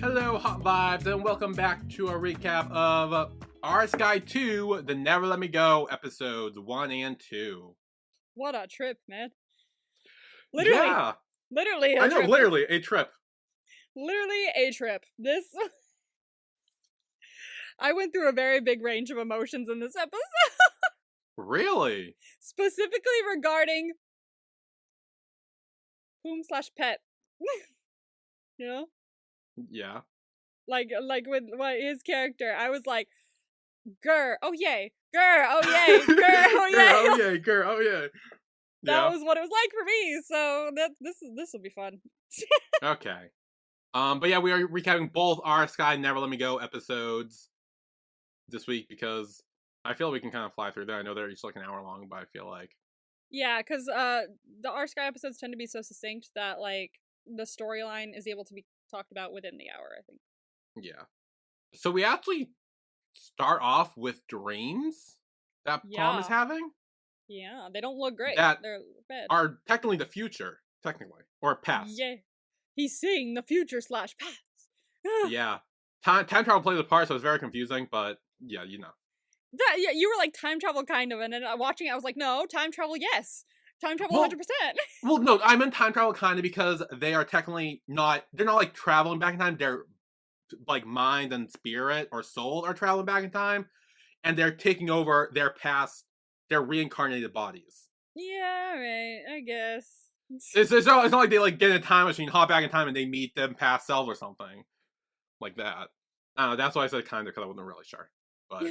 Hello, Hot Vibes, and welcome back to a recap of Our Skyy 2, The Never Let Me Go, episodes 1 and 2. What a trip, man. Literally. Yeah. Literally a I know, trip. literally, a trip. Literally a trip. This... I went through a very big range of emotions in this episode. Really? Specifically regarding... whom/pet. You know? Yeah. Like with his character, I was like, grr, oh yay, grr, oh yay, grr, oh yay. Girl, oh yeah, girl, oh yeah. That was what it was like for me, so this will be fun. Okay. But yeah, we are recapping both Our Skyy Never Let Me Go episodes this week because I feel we can kind of fly through them. I know they're each like an hour long, but I feel like... Yeah, because the Our Skyy episodes tend to be so succinct that, like, the storyline is able to be talked about within the hour, I think. Yeah. So we actually start off with dreams that Palm is having. Yeah, they don't look great. That They're bad. are technically the future, technically. Or past. Yeah. He's seeing the future/past. Yeah. Time travel plays a part, so it's very confusing, but yeah, you know. Yeah, you were like, time travel kind of, and then watching it, I was like, no, time travel, yes. Time travel, 100%. Well, no, I meant time travel kind of because they are technically not, they're not like traveling back in time, they're like mind and spirit or soul are traveling back in time, and they're taking over their past, their reincarnated bodies. Yeah, right, I guess. It's not like they like get in a time machine, hop back in time, and they meet them past selves or something like that. I don't know, that's why I said kind of, because I wasn't really sure. But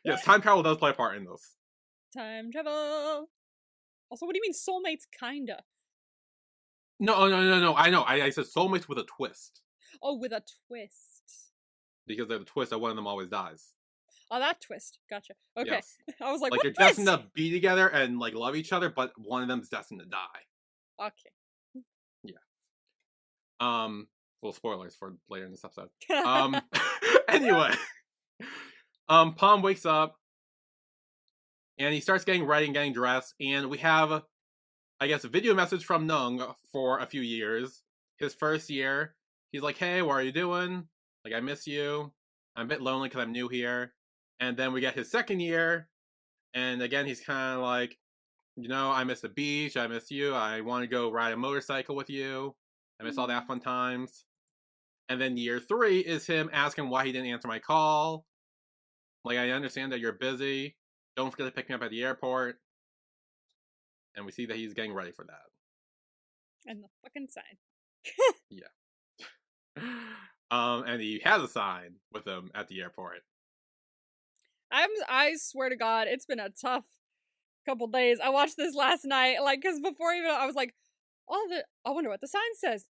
yes, time travel does play a part in this. Time travel. Also, what do you mean soulmates kinda? No. I know. I said soulmates with a twist. Oh, with a twist. Because there's a twist that one of them always dies. Oh, that twist. Gotcha. Okay. Yes. I was like, what twist? You're destined to be together and like love each other, but one of them's destined to die. Okay. Yeah. Well, spoilers for later in this episode. Anyway. Palm wakes up and he starts getting ready and getting dressed, and we have, I guess, a video message from Nueng for a few years. His first year, he's like, hey, what are you doing? Like, I miss you. I'm a bit lonely because I'm new here. And then we get his second year, and again, he's kind of like, you know, I miss the beach, I miss you, I want to go ride a motorcycle with you. I miss all that fun times. And then year 3 is him asking why he didn't answer my call. Like, I understand that you're busy. Don't forget to pick me up at the airport. And we see that he's getting ready for that. And the fucking sign. Yeah. And he has a sign with him at the airport. I swear to God, it's been a tough couple days. I watched this last night, like, because before even I was like, I wonder what the sign says.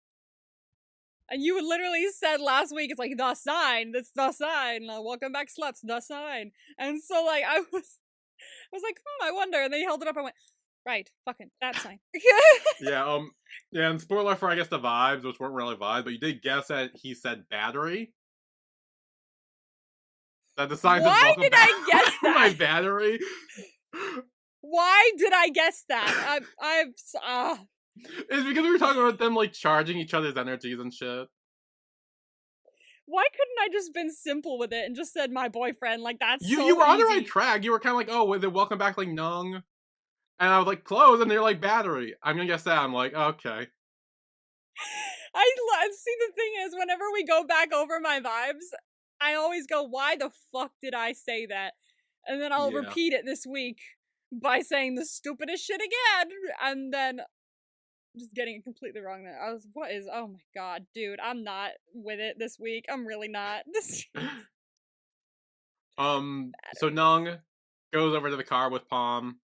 And you literally said last week, it's like, the sign, that's the sign. Welcome back, sluts, the sign. And so, like, I was like, I wonder. And then he held it up, I went, right, fucking, that sign. Yeah, and spoiler for, I guess, the vibes, which weren't really vibes, but you did guess that he said battery. That the sign says, why did I guess that? My battery. Why did I guess that? It's because we were talking about them, like, charging each other's energies and shit. Why couldn't I just been simple with it and just said my boyfriend? Like, that's so You were on the easy. right track. You were kind of like, oh, with it, welcome back, like, Nueng. And I was like, close, and they're like, battery. I'm gonna guess that. I'm like, okay. See, the thing is, whenever we go back over my vibes, I always go, why the fuck did I say that? And then I'll repeat it this week by saying the stupidest shit again, and then just getting it completely wrong. Then I was, oh my god, dude, I'm not with it this week. I'm really not. So Nueng goes over to the car with Palm,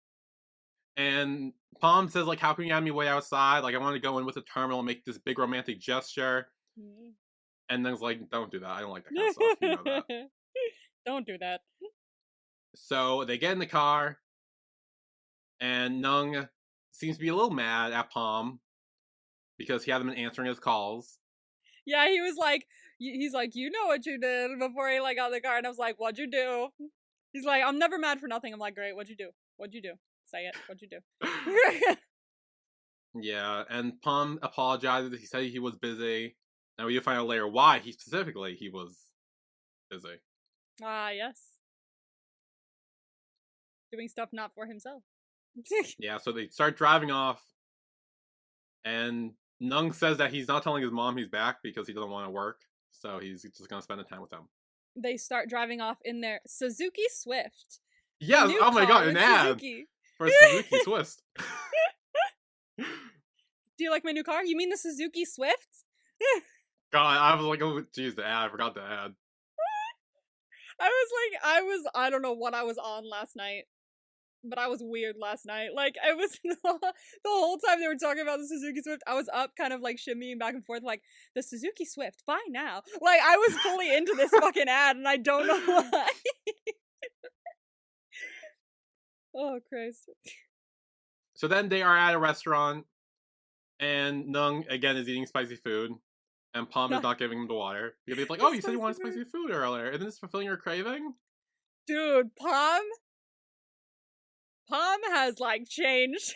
and Palm says, like, how can you have me wait outside? Like, I want to go in with the terminal and make this big romantic gesture. And Nueng's like, don't do that. I don't like that kind of stuff. You know that. Don't do that. So they get in the car, and Nueng seems to be a little mad at Palm because he hasn't been answering his calls. Yeah, he was like, he's like, you know what you did before he like got in the car, and I was like, what'd you do? He's like, I'm never mad for nothing. I'm like, great, what'd you do? What'd you do? Say it. What'd you do? Yeah, and Pom apologizes. He said he was busy. And we find out later why he was busy. Ah, yes. Doing stuff not for himself. Yeah, so they start driving off. And Nueng says that he's not telling his mom he's back because he doesn't want to work. So he's just going to spend the time with them. They start driving off in their Suzuki Swift. Yes, oh my god, an ad Suzuki. for Suzuki Swift. Do you like my new car? You mean the Suzuki Swift? God, I was like, oh, geez, the ad. I forgot the ad. I don't know what I was on last night, but I was weird last night. Like, it was the whole time they were talking about the Suzuki Swift, I was up kind of like shimmying back and forth like, the Suzuki Swift, buy now. Like, I was fully into this fucking ad and I don't know why. Oh, Christ. So then they are at a restaurant, and Nueng, again, is eating spicy food, and Pom is not giving him the water. Because he's like, oh, you said you wanted spicy food earlier. Isn't this fulfilling your craving? Dude, Pom has, like, changed.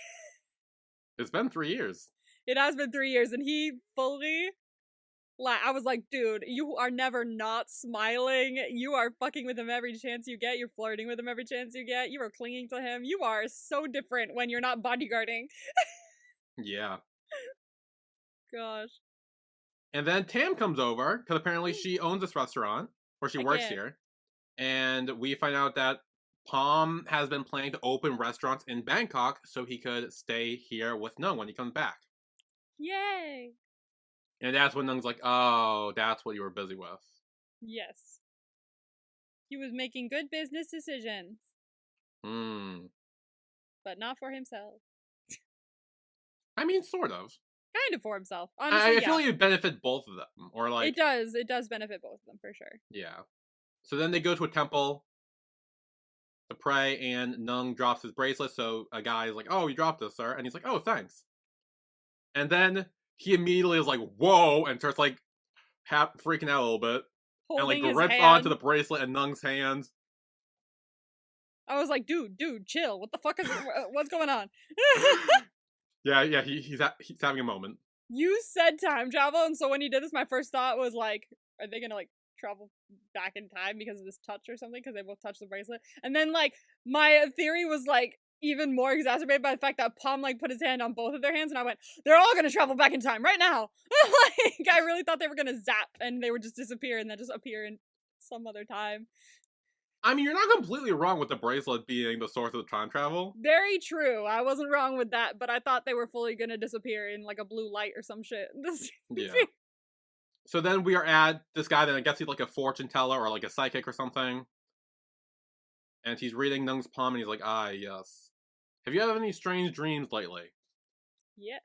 It's been 3 years. It has been 3 years, and he fully... Like, I was like, dude, you are never not smiling. You are fucking with him every chance you get. You're flirting with him every chance you get. You are clinging to him. You are so different when you're not bodyguarding. Yeah. Gosh. And then Tam comes over, because apparently she owns this restaurant, or she works here. And we find out that Pom has been planning to open restaurants in Bangkok so he could stay here with Nueng when he comes back. Yay! And that's when Nung's like, oh, that's what you were busy with. Yes. He was making good business decisions. But not for himself. I mean, sort of. Kind of for himself. Honestly, I feel like it would benefit both of them. Or like... It does benefit both of them, for sure. Yeah. So then they go to a temple to pray, and Nueng drops his bracelet, so a guy is like, oh, you dropped this, sir. And he's like, oh, thanks. And then he immediately is like, whoa, and starts like freaking out a little bit. Holding and like grips onto the bracelet in Nung's hands. I was like, dude, chill. What the fuck is what's going on? Yeah, he's having a moment. You said time travel, and so when you did this, my first thought was like, are they gonna like travel back in time because of this touch or something? Because they both touched the bracelet. And then like my theory was like even more exacerbated by the fact that Pom like put his hand on both of their hands, and I went, they're all gonna travel back in time right now. Like, I really thought they were gonna zap and they would just disappear and then just appear in some other time. I mean, you're not completely wrong with the bracelet being the source of the time travel. Very true. I wasn't wrong with that, but I thought they were fully gonna disappear in like a blue light or some shit. Yeah. So then we are at this guy that I guess he's like a fortune teller or like a psychic or something. And he's reading Nung's palm and he's like, ah, yes. Have you had any strange dreams lately? Yes.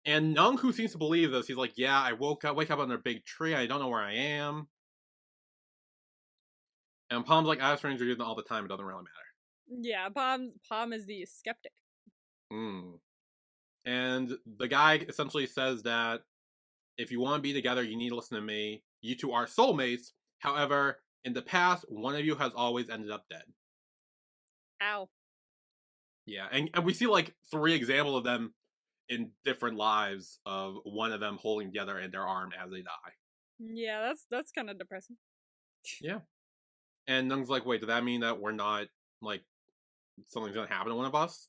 And Nueng, who seems to believe this, he's like, yeah, I wake up under a big tree, I don't know where I am. And Palm's like, I have strange dreams all the time, it doesn't really matter. Yeah, Pom is the skeptic. And the guy essentially says that if you want to be together, you need to listen to me. You two are soulmates. However, in the past, one of you has always ended up dead. Ow. Yeah, and we see like 3 examples of them in different lives of one of them holding together in their arm as they die. Yeah, that's kind of depressing. Yeah. And Nung's like, wait, does that mean that we're not, like, something's gonna happen to one of us?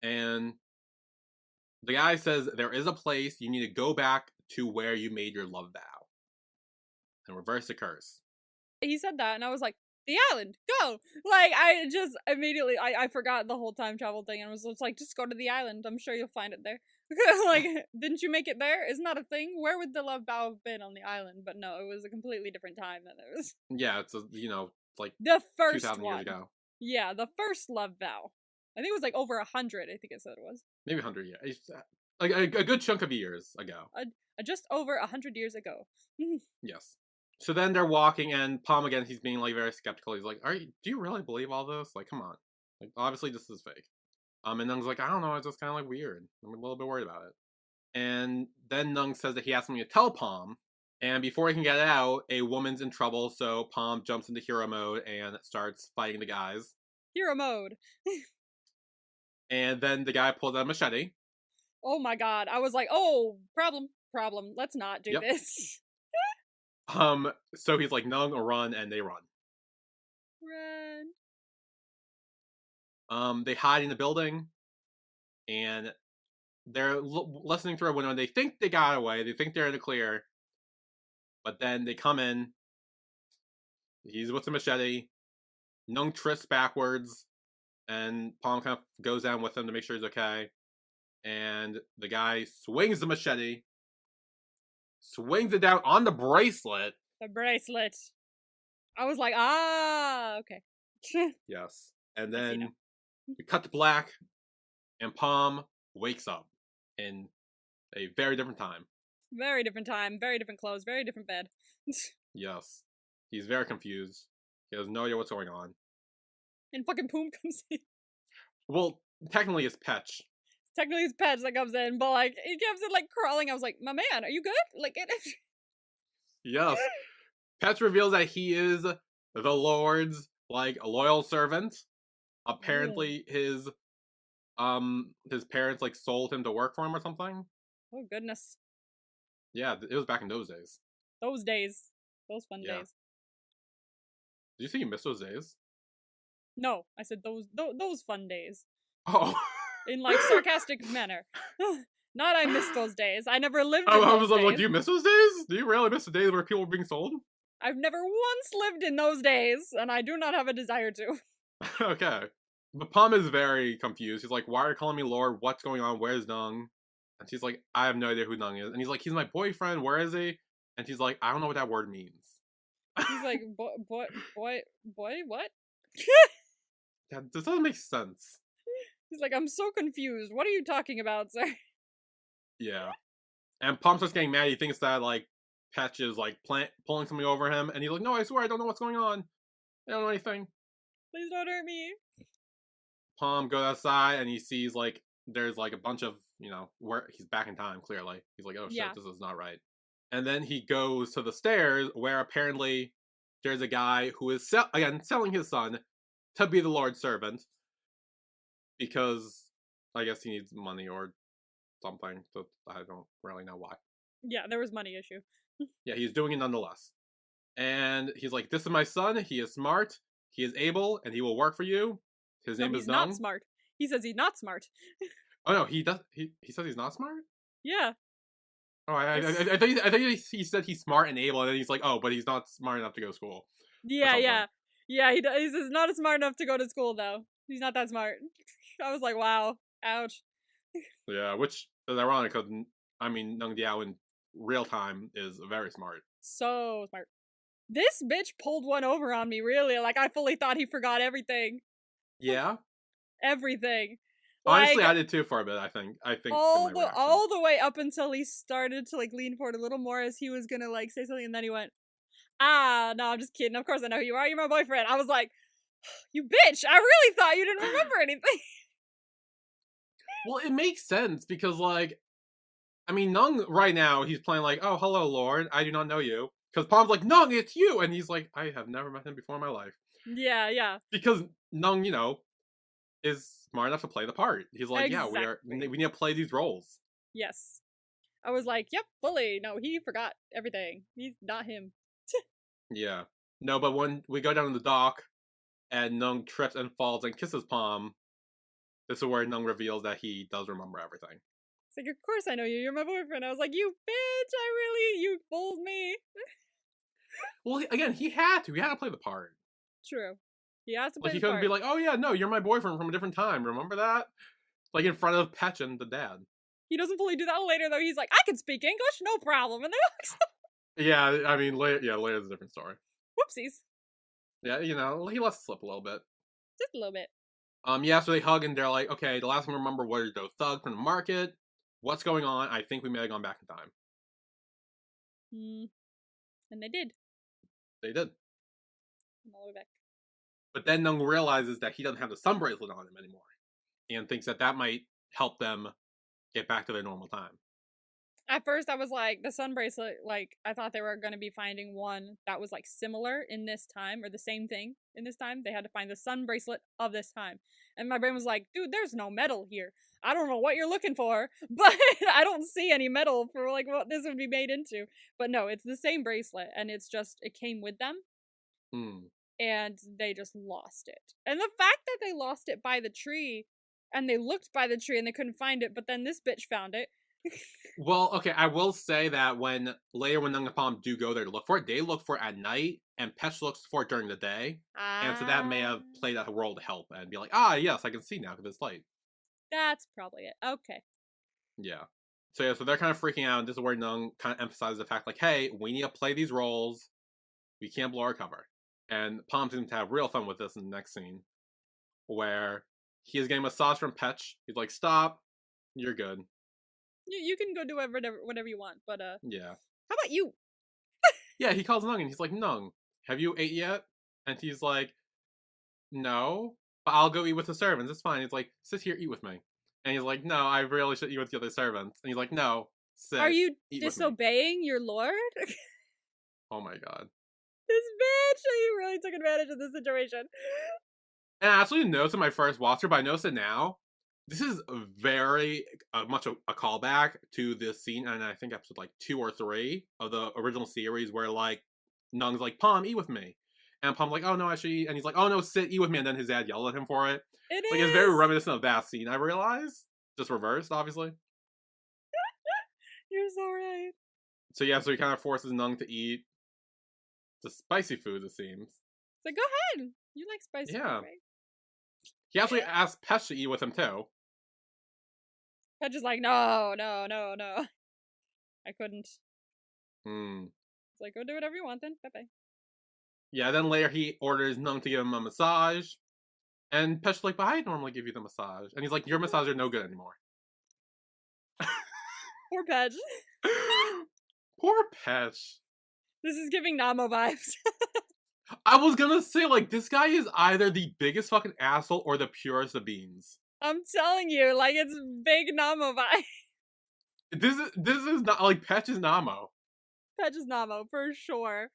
And the guy says, there is a place you need to go back to where you made your love vow. And reverse the curse. He said that, and I was like, the island, go! Like, I just immediately, I forgot the whole time travel thing, and was just like, just go to the island, I'm sure you'll find it there. Like, didn't you make it there? Isn't that a thing? Where would the love vow have been on the island? But no, it was a completely different time than it was. Yeah, it's, like the first 2,000 one. years ago. Yeah, the first love vow. I think it was like over 100, I think it said it was. Maybe 100 years. Like, a good chunk of years ago. Just over 100 years ago. Yes. So then they're walking, and Pom again, he's being like very skeptical. He's like, do you really believe all this? Like, come on. Like, obviously this is fake. And Nung's like, I don't know, it's just kind of like weird. I'm a little bit worried about it. And then Nueng says that he has something to tell Pom, And before he can get out, a woman's in trouble, so Palm jumps into hero mode and starts fighting the guys. Hero mode. And then the guy pulls out a machete. Oh my god. I was like, oh, problem. Let's not do Yep. this. So he's like, Nueng, run, and they run. Run. They hide in the building, and they're listening through a window, and they think they got away. They think they're in the clear. But then they come in. He's with the machete. Nueng trips backwards, and Palm kind of goes down with him to make sure he's okay. And the guy swings the machete, swings it down on the bracelet. The bracelet. I was like, ah, okay. Yes. And then we cut to black, and Palm wakes up in a very different time. Very different time, very different clothes, very different bed. Yes. He's very confused. He has no idea what's going on. And fucking Poom comes in. Well, technically it's Petch. Technically it's Petch that comes in, but like, he comes in like crawling. I was like, my man, are you good? Like, Yes. Petch reveals that he is the Lord's, like, loyal servant. Apparently his parents, like, sold him to work for him or something. Oh, goodness. Yeah, it was back in those days. Those days. Those fun days. Did you say you missed those days? No, I said those fun days. Oh. In, like, sarcastic manner. Not I missed those days. I never lived in I those was days. like, do you miss those days? Do you really miss the days where people were being sold? I've never once lived in those days, and I do not have a desire to. Okay. But Palm is very confused. He's like, why are you calling me Lord? What's going on? Where's Nueng? And she's like, I have no idea who Nueng is. And he's like, he's my boyfriend. Where is he? And she's like, I don't know what that word means. He's like, boy, what? That this doesn't make sense. He's like, I'm so confused. What are you talking about, sir? Yeah. And Palm starts getting mad. He thinks that, like, Petch is, like, pulling something over him. And he's like, no, I swear, I don't know what's going on. I don't know anything. Please don't hurt me. Palm goes outside and he sees, like, there's, like, a bunch of, you know, where he's back in time, clearly. He's like, oh shit, this is not right. And then he goes to the stairs where apparently there's a guy who is, selling his son to be the Lord's servant. Because I guess he needs money or something. So I don't really know why. Yeah, there was money issue. Yeah, he's doing it nonetheless. And he's like, this is my son. He is smart. He is able, and he will work for you. His name is Nueng. He's not smart. He says he's not smart. Oh no, he does. He says he's not smart. Yeah. Oh, I thought he said he's smart and able, and then he's like, oh, but he's not smart enough to go to school. Yeah. He says not smart enough to go to school though. He's not that smart. I was like, wow, ouch. Yeah, which is ironic because I mean, Nueng Diao in real time is very smart. So smart. This bitch pulled one over on me, really. Like, I fully thought he forgot everything. Yeah? Everything. Honestly, like, I did too for a bit, I think. all the way up until he started to, like, lean forward a little more as he was gonna, like, say something, and then he went, ah, no, I'm just kidding. Of course I know who you are. You're my boyfriend. I was like, you bitch, I really thought you didn't remember anything. Well, it makes sense because, like, I mean, Nueng right now, he's playing like, oh, hello, Lord, I do not know you. Because Palm's like, Nueng, it's you! And he's like, I have never met him before in my life. Yeah. Because Nueng, you know, is smart enough to play the part. He's like, exactly. Yeah, we need to play these roles. Yes. I was like, yep, fully. No, he forgot everything. He's not him. Yeah. No, but when we go down to the dock, and Nueng trips and falls and kisses Palm, this is where Nueng reveals that he does remember everything. It's like, of course I know you. You're my boyfriend. I was like, you bitch, you fooled me. Well, again, he had to play the part. True. He has to play like, the he couldn't part. be like, oh yeah, no, you're my boyfriend from a different time. Remember that? Like, in front of Petch and the dad. He doesn't fully do that later, though. He's like, I can speak English, no problem. And they're like, yeah, I mean, later's a different story. Whoopsies. Yeah, you know, he lets it slip a little bit. Just a little bit. Yeah, so they hug and they're like, okay, the last thing I remember was those thugs from the market. What's going on? I think we may have gone back in time. And they did. They did. I'm all the way back. But then Nueng realizes that he doesn't have the sun bracelet on him anymore. And thinks that might help them get back to their normal time. At first, I was like, the sun bracelet, like, I thought they were going to be finding one that was, like, similar in this time, or the same thing in this time. They had to find the sun bracelet of this time. And my brain was like, dude, there's no metal here. I don't know what you're looking for, but I don't see any metal for, like, what this would be made into. But no, it's the same bracelet, and it's just, it came with them. And they just lost it. And the fact that they lost it by the tree, and they looked by the tree and they couldn't find it, but then this bitch found it. Well, okay, I will say that when Nueng and Palm do go there to look for it, they look for it at night, and Petch looks for it during the day. And so that may have played a role to help and be like, yes, I can see now because it's light. That's probably it. Okay. Yeah. So they're kind of freaking out, and this is where Nueng kind of emphasizes the fact, like, hey, we need to play these roles. We can't blow our cover. And Palm seems to have real fun with this in the next scene, where he is getting a massage from Petch. He's like, stop, you're good. You can go do whatever you want, but yeah. How about you? Yeah, he calls Nueng and he's like, Nueng, have you ate yet? And he's like, no, but I'll go eat with the servants. It's fine. He's like, sit here, eat with me. And he's like, no, I really should eat with the other servants. And he's like, no, sit. Are you disobeying your lord? Oh my god. This bitch! He really took advantage of this situation. And I actually noticed in my first watch through, but I noticed it now. This is very much a callback to this scene, and I think episode like 2 or 3 of the original series, where like Nueng's like, Palm, eat with me, and Palm's like, oh no, I should eat, and he's like, oh no, sit, eat with me, and then his dad yelled at him for it. It's very reminiscent of that scene. I realize, just reversed, obviously. You're so right. So yeah, so he kind of forces Nueng to eat the spicy food. It seems. It's like, go ahead, you like spicy food, right? He actually asked Petch to eat with him too. Petch is like, no. I couldn't. It's like, go do whatever you want then. Bye-bye. Yeah, then later he orders Nueng to give him a massage. And Petch's like, but I normally give you the massage. And he's like, your massages are no good anymore. Poor Petch. Poor Petch. This is giving Namo vibes. I was gonna say, like, this guy is either the biggest fucking asshole or the purest of beans. I'm telling you, like, it's big Namo vibe. This is not, like, Petch is Namo. Petch is Namo, for sure.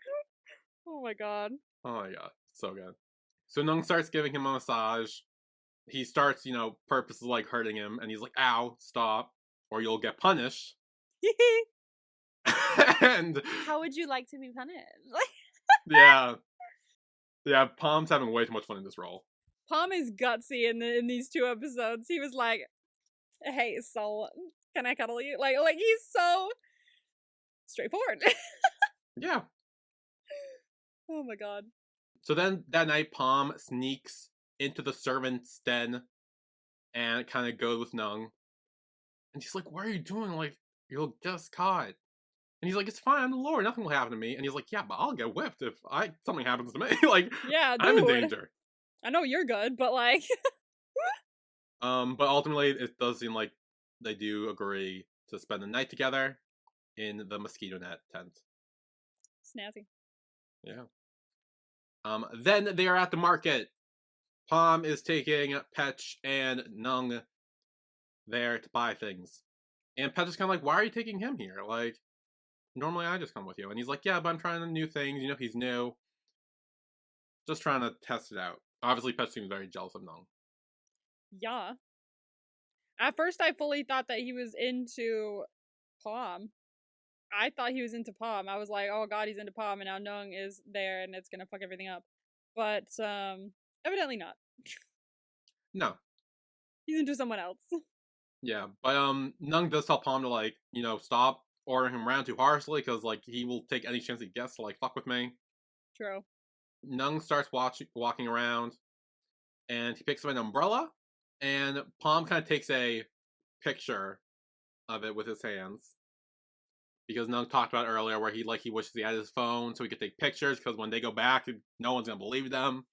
Oh my god. Oh my god. So good. So Nueng starts giving him a massage. He starts, purposely, like, hurting him. And he's like, ow, stop. Or you'll get punished. And how would you like to be punished? Yeah. Yeah, Palm's having way too much fun in this role. Palm is gutsy in these 2 episodes. He was like, hey, soul, can I cuddle you? Like he's so straightforward. Yeah. Oh my god. So then that night, Palm sneaks into the servant's den and kind of goes with Nueng. And she's like, what are you doing? Like, you'll just caught. And he's like, it's fine, I'm the Lord, nothing will happen to me. And he's like, yeah, but I'll get whipped if something happens to me. Like, yeah, dude. I'm in danger. I know you're good, but like... But ultimately, it does seem like they do agree to spend the night together in the mosquito net tent. Snazzy. Yeah. Then they are at the market. Palm is taking Petch and Nueng there to buy things. And Petch is kind of like, why are you taking him here? Like, normally I just come with you. And he's like, yeah, but I'm trying new things. He's new. Just trying to test it out. Obviously, Petch seems very jealous of Nueng. Yeah. At first, I fully thought that he was into Palm. I thought he was into Palm. I was like, oh god, he's into Palm, and now Nueng is there, and it's gonna fuck everything up. But, evidently not. No. He's into someone else. Yeah, but, Nueng does tell Palm to, like, stop ordering him around too harshly, because, like, he will take any chance he gets to, like, fuck with me. True. Nueng starts walking around, and he picks up an umbrella, and Palm kind of takes a picture of it with his hands. Because Nueng talked about earlier where he wishes he had his phone so he could take pictures, because when they go back, no one's gonna believe them.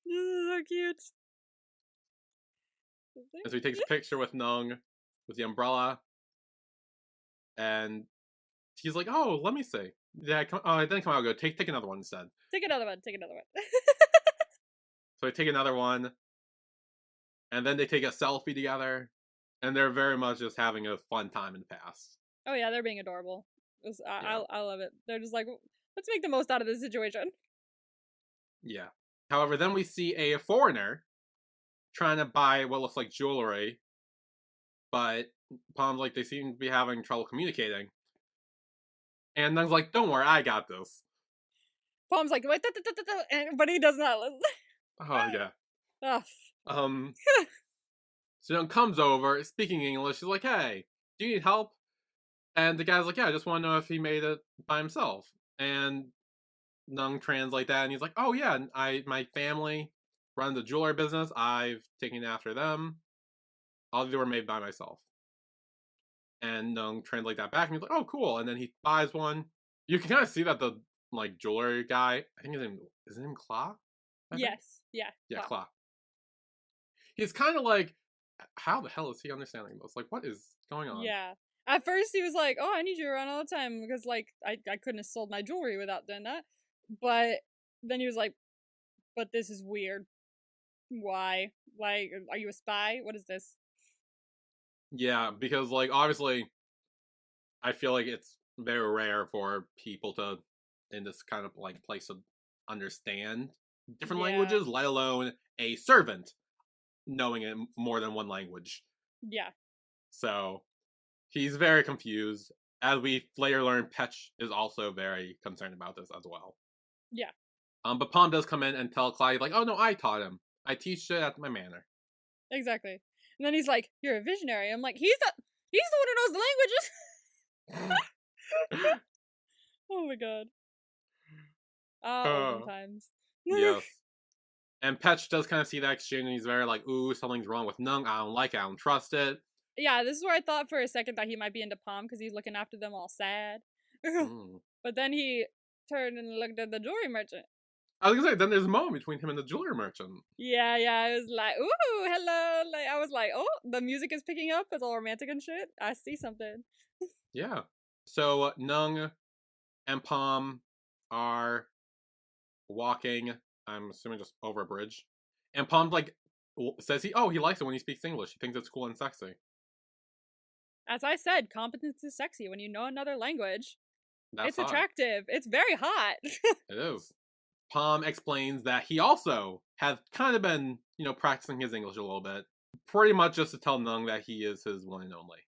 This is so cute. And so he takes a picture with Nueng with the umbrella, and he's like, "Oh, let me see." Yeah, it didn't come out good. Take another one instead. Take another one. So they take another one, and then they take a selfie together, and they're very much just having a fun time in the past. Oh yeah, they're being adorable. Yeah. I love it. They're just like, let's make the most out of this situation. Yeah. However, then we see a foreigner trying to buy what looks like jewelry, but Palm's like, they seem to be having trouble communicating. And Nung's like, don't worry, I got this. Palm's like, wait, but he does not listen. Oh, yeah. Ugh. So Nung comes over, speaking English. She's like, hey, do you need help? And the guy's like, yeah, I just want to know if he made it by himself. And Nung translate that, and he's like, oh, yeah, my family runs a jewelry business. I've taken after them. All of them were made by myself. And Nung translate that back, and he's like, oh, cool. And then he buys one. You can kind of see that the like jewelry guy, I think his name Claw? Yes. Yeah. Yeah, Claw. He's kind of like, how the hell is he understanding this? Like, what is going on? Yeah. At first he was like, oh, I need you around all the time because like I couldn't have sold my jewelry without doing that. But then he was like, but this is weird. Why? Why are you a spy? What is this? Yeah, because like obviously I feel like it's very rare for people to in this kind of like place to understand different languages, let alone a servant knowing it more than one language. Yeah. So he's very confused. As we later learn, Petch is also very concerned about this as well. Yeah. But Palm does come in and tell Clyde, like, oh no, I taught him. I teach it at my manor. Exactly. And then he's like, you're a visionary. I'm like, he's the one who knows the languages. Oh my god. Olden times. Yes. And Petch does kind of see that exchange, and he's very like, ooh, something's wrong with Nung. I don't like it. I don't trust it. Yeah, this is where I thought for a second that he might be into Palm because he's looking after them all sad. But then he turned and looked at the jewelry merchant. I was gonna say, then there's a moment between him and the jewelry merchant. Yeah, I was like, ooh, hello. Like, I was like, oh, the music is picking up. It's all romantic and shit. I see something. Yeah. So Nung and Palm are walking, I'm assuming just over a bridge. And Palm like says he likes it when he speaks English. He thinks it's cool and sexy. As I said, competence is sexy when you know another language. That's it's attractive. It's very hot. It is. Palm explains that he also has kind of been, practicing his English a little bit. Pretty much just to tell Nung that he is his one and only.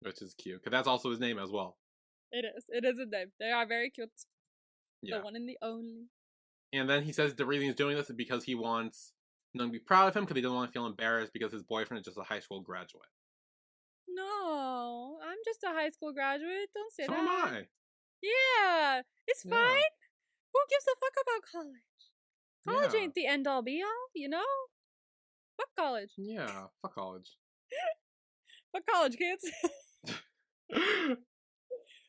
Which is cute, because that's also his name as well. It is. It is a name. They are very cute. Yeah. The one and the only. And then he says the reason he's doing this is because he wants Nung to be proud of him, because he doesn't want to feel embarrassed because his boyfriend is just a high school graduate. No, I'm just a high school graduate. Don't say so that. So am I. Yeah, it's fine. Who gives a fuck about college? College ain't the end all be all, Fuck college. Yeah, fuck college. Fuck college, kids.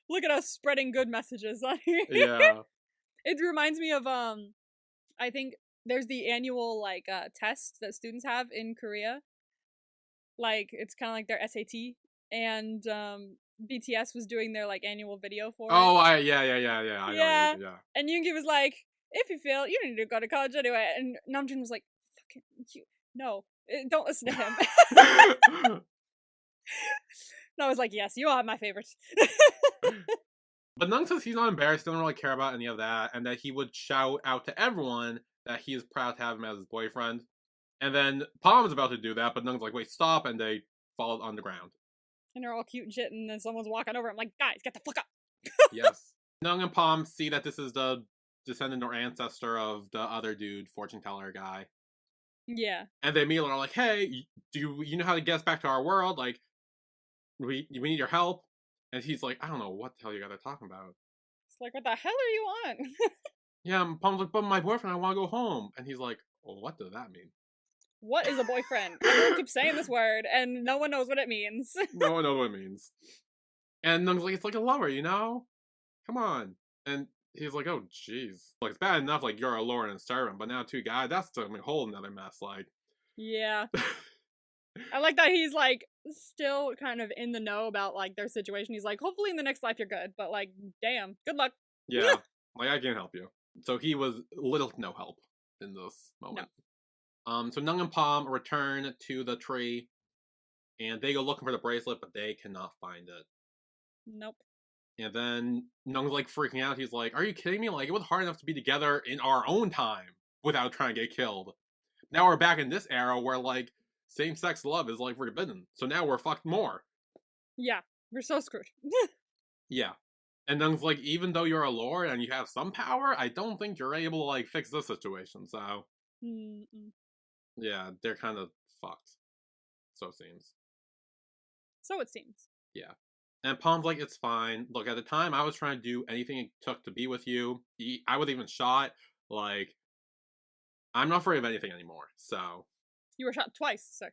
Look at us spreading good messages on here. Yeah. It reminds me of I think there's the annual like test that students have in Korea. Like it's kind of like their SAT, and BTS was doing their like annual video for it. Yeah. And Yoongi was like, if you fail, you don't need to go to college anyway. And Namjoon was like, fucking no, don't listen to him. And I was like, yes, you are my favorite. But Nung says he's not embarrassed, doesn't really care about any of that, and that he would shout out to everyone that he is proud to have him as his boyfriend. And then Palm's about to do that, but Nung's like, wait, stop, and they fall on the ground. And they're all cute and shit, and then someone's walking over. I'm like, guys, get the fuck up. Yes. Nung and Palm see that this is the descendant or ancestor of the other dude, fortune teller guy. Yeah. And they immediately are like, hey, do you know how to get us back to our world? Like, we need your help. And he's like, I don't know what the hell you guys are talking about. It's like, what the hell are you on? Yeah, Palm's like, but my boyfriend, I want to go home. And he's like, well, what does that mean? What is a boyfriend? Everyone keeps saying this word, and no one knows what it means. No one knows what it means. And Nung's like, it's like a lover, Come on. And he's like, oh, jeez. Like, it's bad enough, like, you're a lord and servant, but now two guys, that's a whole nother mess, like. Yeah. I like that he's, like, still kind of in the know about, like, their situation. He's like, hopefully in the next life you're good, but, like, damn, good luck. Yeah. Like, I can't help you. So he was little to no help in this moment. No. So Nung and Palm return to the tree, And they go looking for the bracelet, but they cannot find it. Nope. And then Nung's like freaking out. He's like, "Are you kidding me? Like, it was hard enough to be together in our own time without trying to get killed. Now we're back in this era where like same-sex love is like forbidden. So now we're fucked more." Yeah, we're so screwed. Yeah. And Nung's like, "Even though you're a lord and you have some power, I don't think you're able to like fix this situation." So yeah, they're kind of fucked. So it seems. So it seems. Yeah. And Palm's like, "It's fine. Look, at the time, I was trying to do anything it took to be with you. I was even shot. Like, I'm not afraid of anything anymore." So. You were shot twice, sir.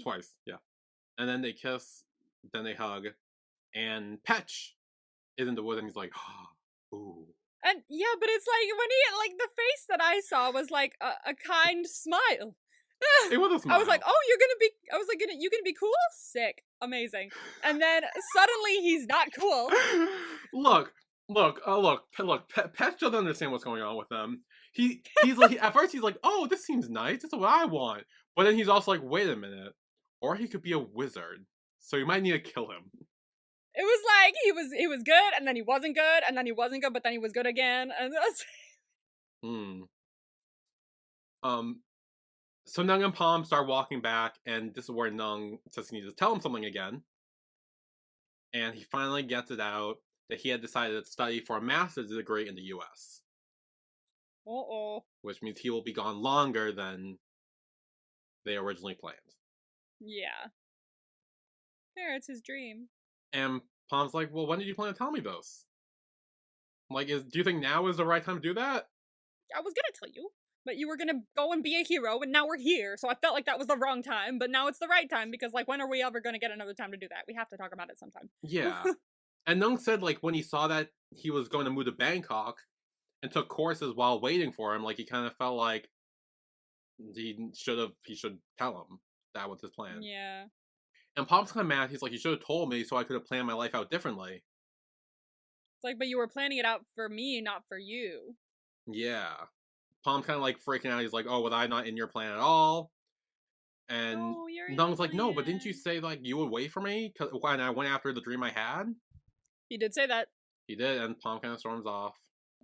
Twice, yeah. And then they kiss, then they hug, and Petch is in the woods, and he's like, "Ooh." And yeah, but it's like when he like the face that I saw was like a kind smile. It was a smile. I was like, "Oh, you're gonna be." I was like, "You gonna be cool? Sick, amazing." And then suddenly he's not cool. Look. Petch doesn't understand what's going on with him. He's like, at first he's like, "Oh, this seems nice. This is what I want." But then he's also like, "Wait a minute, or he could be a wizard, so you might need to kill him." It was like he was good, and then he wasn't good, and then he wasn't good, but then he was good again, and that's. So Nung and Palm start walking back, and this is where Nung says he needs to tell him something again. And he finally gets it out that he had decided to study for a master's degree in the US. Which means he will be gone longer than they originally planned. Yeah. Fair, it's his dream. And Palm's like, "Well, when did you plan to tell me this? Like, do you think now is the right time to do that?" I was gonna tell you, but you were gonna go and be a hero, and now we're here, so I felt like that was the wrong time, but now it's the right time, because, like, when are we ever gonna get another time to do that? We have to talk about it sometime. Yeah. And Nung said, like, when he saw that he was going to move to Bangkok and took courses while waiting for him, like, he kind of felt like he should tell him that was his plan. Yeah. And Palm's kind of mad. He's like, "You should have told me so I could have planned my life out differently." It's like, but you were planning it out for me, not for you. Yeah. Palm's kind of like freaking out. He's like, "Oh, was I not in your plan at all?" And Nung's like, "No, but didn't you say like you would wait for me when I went after the dream I had?" He did say that. He did, and Palm kind of storms off.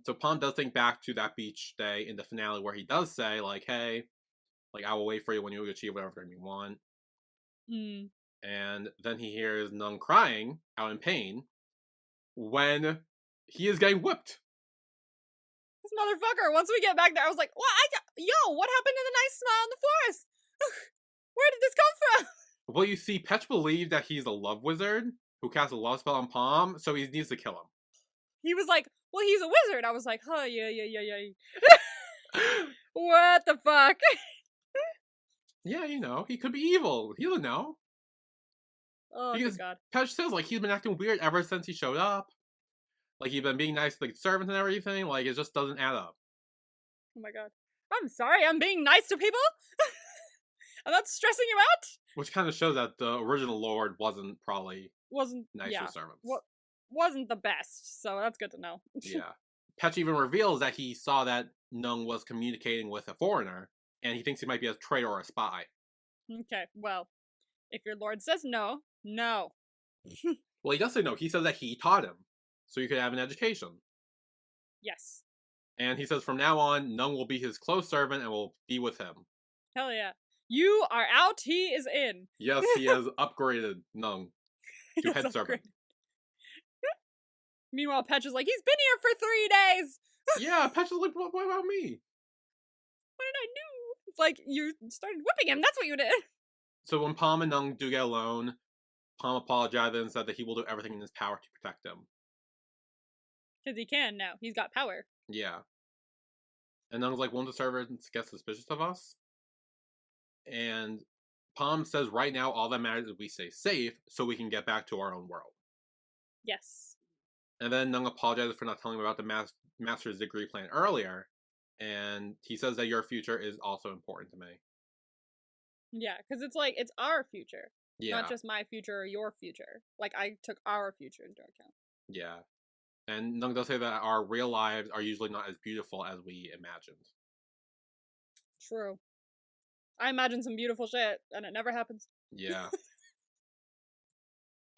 So Palm does think back to that beach day in the finale where he does say like, "Hey, like I will wait for you when you achieve whatever dream you want." And then he hears Nung crying out in pain when he is getting whipped. This motherfucker, once we get back there, I was like, what happened to the nice smile in the forest? Where did this come from? Well, you see, Petch believed that he's a love wizard who casts a love spell on Palm, so he needs to kill him. He was like, well, he's a wizard. I was like, huh, yeah. What the fuck? Yeah, you know, he could be evil. He doesn't know. Oh, because God. Petch says, like, he's been acting weird ever since he showed up. Like, he's been being nice to the servants and everything. Like, it just doesn't add up. Oh my God. I'm sorry, I'm being nice to people? And that's stressing you out? Which kind of shows that the original Lord wasn't nice to servants. Wasn't the best, so that's good to know. Yeah. Petch even reveals that he saw that Nung was communicating with a foreigner, and he thinks he might be a traitor or a spy. Okay, well, if your lord says no, no. Well, he does say no. He says that he taught him, so you could have an education. Yes. And he says from now on, Nung will be his close servant and will be with him. Hell yeah. You are out, he is in. Yes, he has upgraded Nung to head servant. Meanwhile, Petch is like, he's been here for 3 days! Yeah, Petch is like, what about me? What did I do? It's like, you started whipping him, that's what you did! So when Palm and Nung do get alone, Palm apologized and said that he will do everything in his power to protect him. Because he can now. He's got power. Yeah. And Nung's like, won't the servants get suspicious of us? And Palm says right now all that matters is we stay safe so we can get back to our own world. Yes. And then Nung apologizes for not telling him about the master's degree plan earlier. And he says that your future is also important to me. Yeah, because it's like, it's our future. Yeah. Not just my future or your future. Like, I took our future into account. Yeah. And Nung does say that our real lives are usually not as beautiful as we imagined. True. I imagine some beautiful shit, and it never happens. Yeah.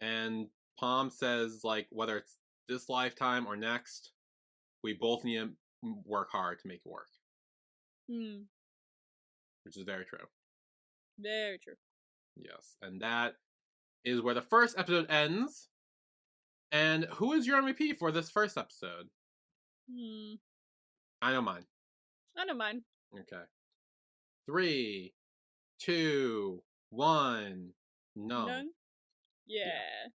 And Palm says, like, whether it's this lifetime or next, we both need to work hard to make it work. Which is very true. Very true. Yes. And that is where the first episode ends. And who is your MVP for this first episode? I know mine. I know mine. Okay. 3, 2, 1. None? Yeah.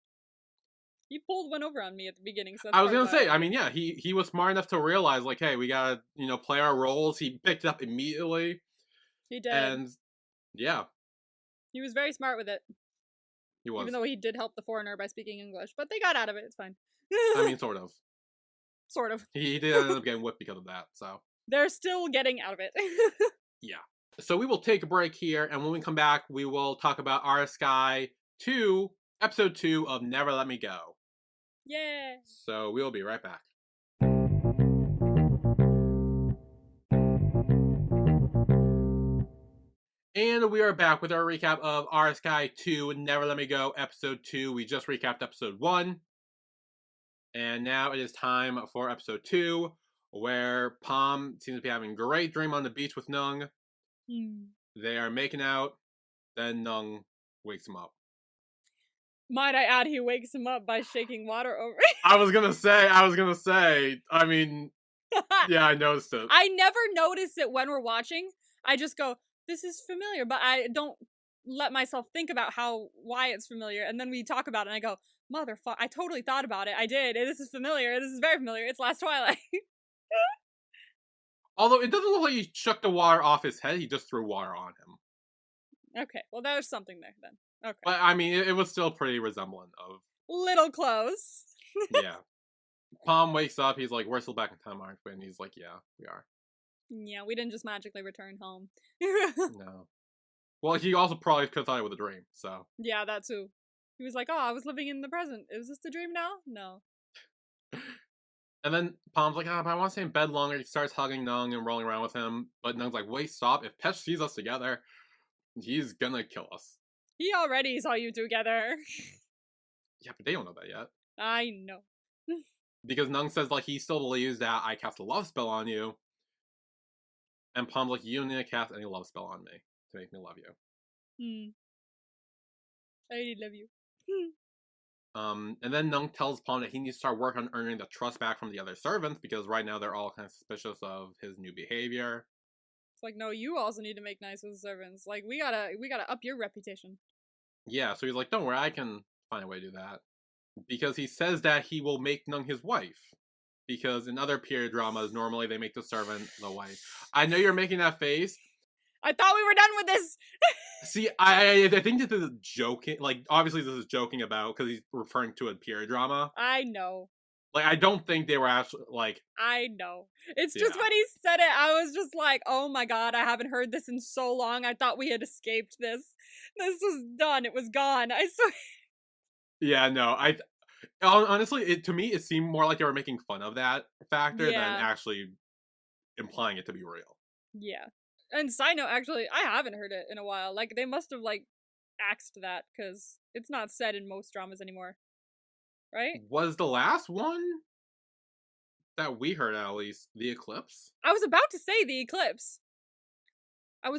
He pulled one over on me at the beginning. So I was gonna say, I mean, yeah, he was smart enough to realize, like, hey, we gotta, play our roles. He picked it up immediately. He did. And, yeah. He was very smart with it. He was. Even though he did help the foreigner by speaking English. But they got out of it. It's fine. I mean, sort of. Sort of. He did end up getting whipped because of that, so. They're still getting out of it. Yeah. So we will take a break here, and when we come back, we will talk about Our Skyy 2, Episode 2 of Never Let Me Go. Yeah. So we will be right back. And we are back with our recap of Our Skyy 2, Never Let Me Go, Episode 2. We just recapped Episode 1. And now it is time for Episode 2, where Palm seems to be having a great dream on the beach with Nueng. They are making out. Then Nueng wakes him up. Might I add, he wakes him up by shaking water over. I was gonna say. I mean, yeah, I noticed it. I never notice it when we're watching. I just go, this is familiar, but I don't let myself think about why it's familiar. And then we talk about it, and I go, motherfucker, I totally thought about it. I did. This is familiar. This is very familiar. It's Last Twilight. Although it doesn't look like he shook the water off his head. He just threw water on him. Okay, well, there's something there then. Okay. But, I mean, it was still pretty resemblant of... Little close. Yeah. Palm wakes up. He's like, we're still back in time, aren't we? And he's like, yeah, we are. Yeah, we didn't just magically return home. No. Well, he also probably could have thought it was a dream, so... Yeah, that too. He was like, oh, I was living in the present. Is this the dream now? No. And then Palm's like, but I want to stay in bed longer. He starts hugging Nueng and rolling around with him. But Nung's like, wait, stop. If Petch sees us together, he's gonna kill us. He already saw you together. Yeah, but they don't know that yet. I know. Because Nueng says, like, he still believes that I cast a love spell on you. And Palm's like, you don't need to cast any love spell on me to make me love you. I really love you. And then Nueng tells Palm that he needs to start working on earning the trust back from the other servants, because right now they're all kind of suspicious of his new behavior. It's like, no, you also need to make nice with the servants. Like, we gotta up your reputation. Yeah, so he's like, don't worry, I can find a way to do that. Because he says that he will make Nueng his wife. Because in other period dramas, normally they make the servant the wife. I know you're making that face. I thought we were done with this! See, I think this is joking. Like, obviously this is joking about, because he's referring to a period drama. I know. Like, I don't think they were actually, like... I know. It's just when he said it, I was just like, oh my god, I haven't heard this in so long. I thought we had escaped this. This was done. It was gone. I swear. Yeah, no, honestly, to me, it seemed more like they were making fun of that factor than actually implying it to be real. Yeah. And side note, actually, I haven't heard it in a while. Like, they must have, like, axed that, because it's not said in most dramas anymore. Right? Was the last one that we heard, at least, The Eclipse? I was about to say The Eclipse. I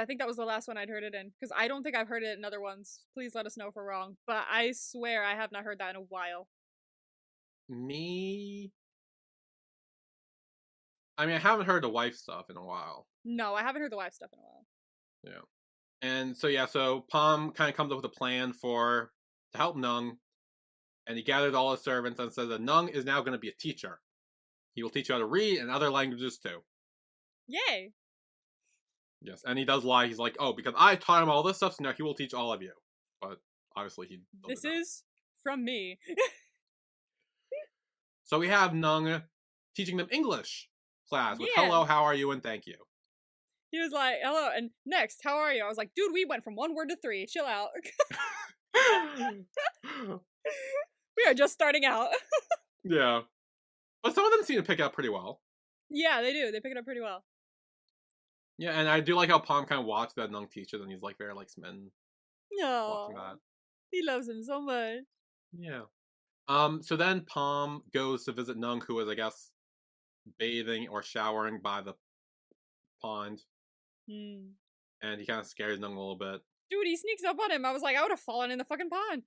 think that was the last one I'd heard it in, because I don't think I've heard it in other ones. Please let us know if we're wrong. But I swear I have not heard that in a while. Me? I mean, I haven't heard the wife stuff in a while. No, I haven't heard the wife stuff in a while. Yeah. And so Palm kind of comes up with a plan to help Nueng. And he gathers all his servants and says that Nueng is now going to be a teacher. He will teach you how to read and other languages too. Yay! Yes, and he does lie. He's like, oh, because I taught him all this stuff, so now he will teach all of you. But obviously he doesn't This know. is from me. So we have Nueng teaching them English class with hello, how are you, and thank you. He was like, hello, and next, how are you? I was like, dude, we went from 1 word to 3. Chill out. We are just starting out. Yeah. But some of them seem to pick it up pretty well. Yeah, they do. They pick it up pretty well. Yeah, and I do like how Palm kind of watched that Nueng teaches, and he's like very like smitten. No. He loves him so much. Yeah. So then Palm goes to visit Nung, who is, I guess, bathing or showering by the pond, Hmm. and he kind of scares Nung a little bit. Dude, he sneaks up on him. I was like, I would have fallen in the fucking pond.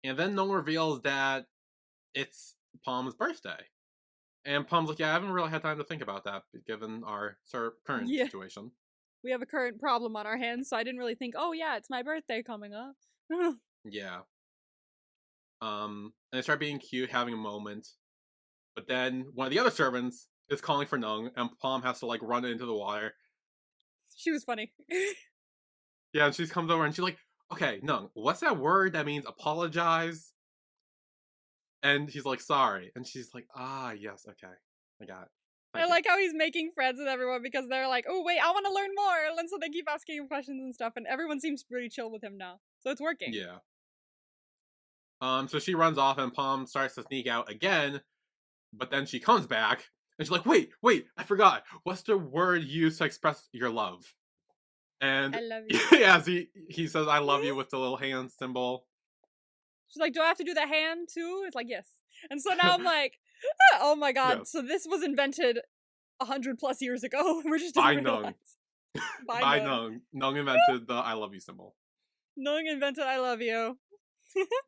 And then Nung reveals that it's Palm's birthday. And Palm's like, yeah, I haven't really had time to think about that, given our current Yeah. situation. We have a current problem on our hands, so I didn't really think, oh yeah, it's my birthday coming up. Yeah. And they start being cute, having a moment. But then one of the other servants is calling for Nung, and Palm has to, like, run into the water. She was funny. Yeah, and she comes over and she's like, okay, Nung, what's that word that means apologize? And he's like, sorry. And she's like, yes, okay. I got it. I like how he's making friends with everyone because they're like, oh wait, I want to learn more. And so they keep asking him questions and stuff, and everyone seems pretty chill with him now. So it's working. Yeah. So she runs off and Palm starts to sneak out again, but then she comes back and she's like, wait, I forgot. What's the word used to express your love? And I love you. yeah, he says, I love you with the little hand symbol. She's like, do I have to do the hand too? It's like, yes. And so now I'm like, oh my god. Yes. So this was invented 100+ years ago. We're just By didn't realize. Nung. By Nung. Nung invented the I love you symbol. Nung invented I love you.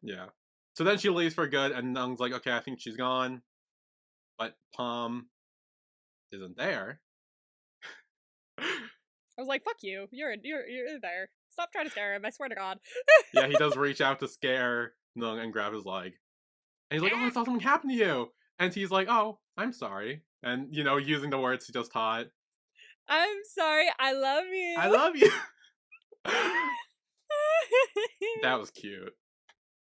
Yeah. So then she leaves for good, and Nung's like, okay, I think she's gone. But Palm isn't there. I was like, fuck you. You're there. Stop trying to scare him. I swear to God. Yeah, he does reach out to scare Nung and grab his leg. And he's like, oh, I thought something happened to you. And he's like, oh, I'm sorry. And, using the words he just taught. I'm sorry. I love you. I love you. That was cute.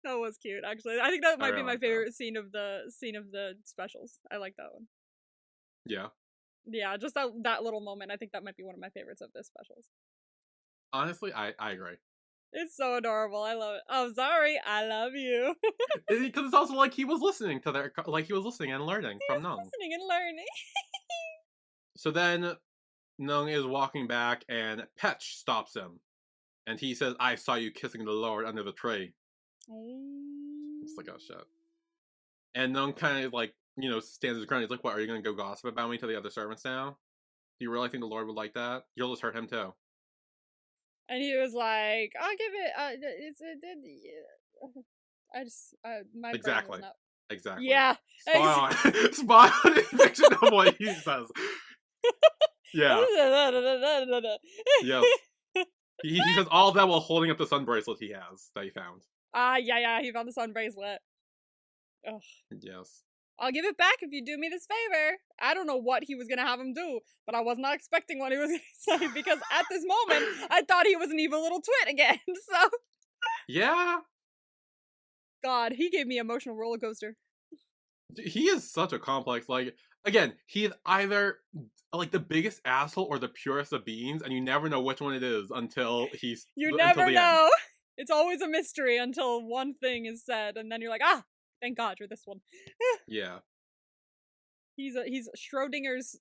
That was cute, actually. I think that might be my like favorite scene of the specials. I like that one. Yeah. Yeah, just that little moment. I think that might be one of my favorites of the specials. Honestly, I agree. It's so adorable. I love it. I'm sorry. I love you. Because it's also like he was listening to he was listening and learning from Nung. Listening and learning. So then Nung is walking back and Petch stops him. And he says, I saw you kissing the Lord under the tree. It's like, oh shit. And Nung kind of stands his ground. He's like, what, are you going to go gossip about me to the other servants now? Do you really think the Lord would like that? You'll just hurt him too. And he was like, I'll give it, my Exactly. brain was not... Exactly. Yeah. Spot on. Spot on depiction of what he says. Yeah. Yes. He says all of that while holding up the sun bracelet he has that he found. Yeah, he found the sun bracelet. Ugh. Yes. I'll give it back if you do me this favor. I don't know what he was gonna have him do, but I was not expecting what he was gonna say because at this moment, I thought he was an evil little twit again, so... Yeah. God, he gave me emotional roller coaster. He is such a complex, again, he's either, the biggest asshole or the purest of beings, and you never know which one it is until he's... You never know! It's always a mystery until one thing is said, and then you're like, thank God you're this one. Yeah. He's Schrödinger's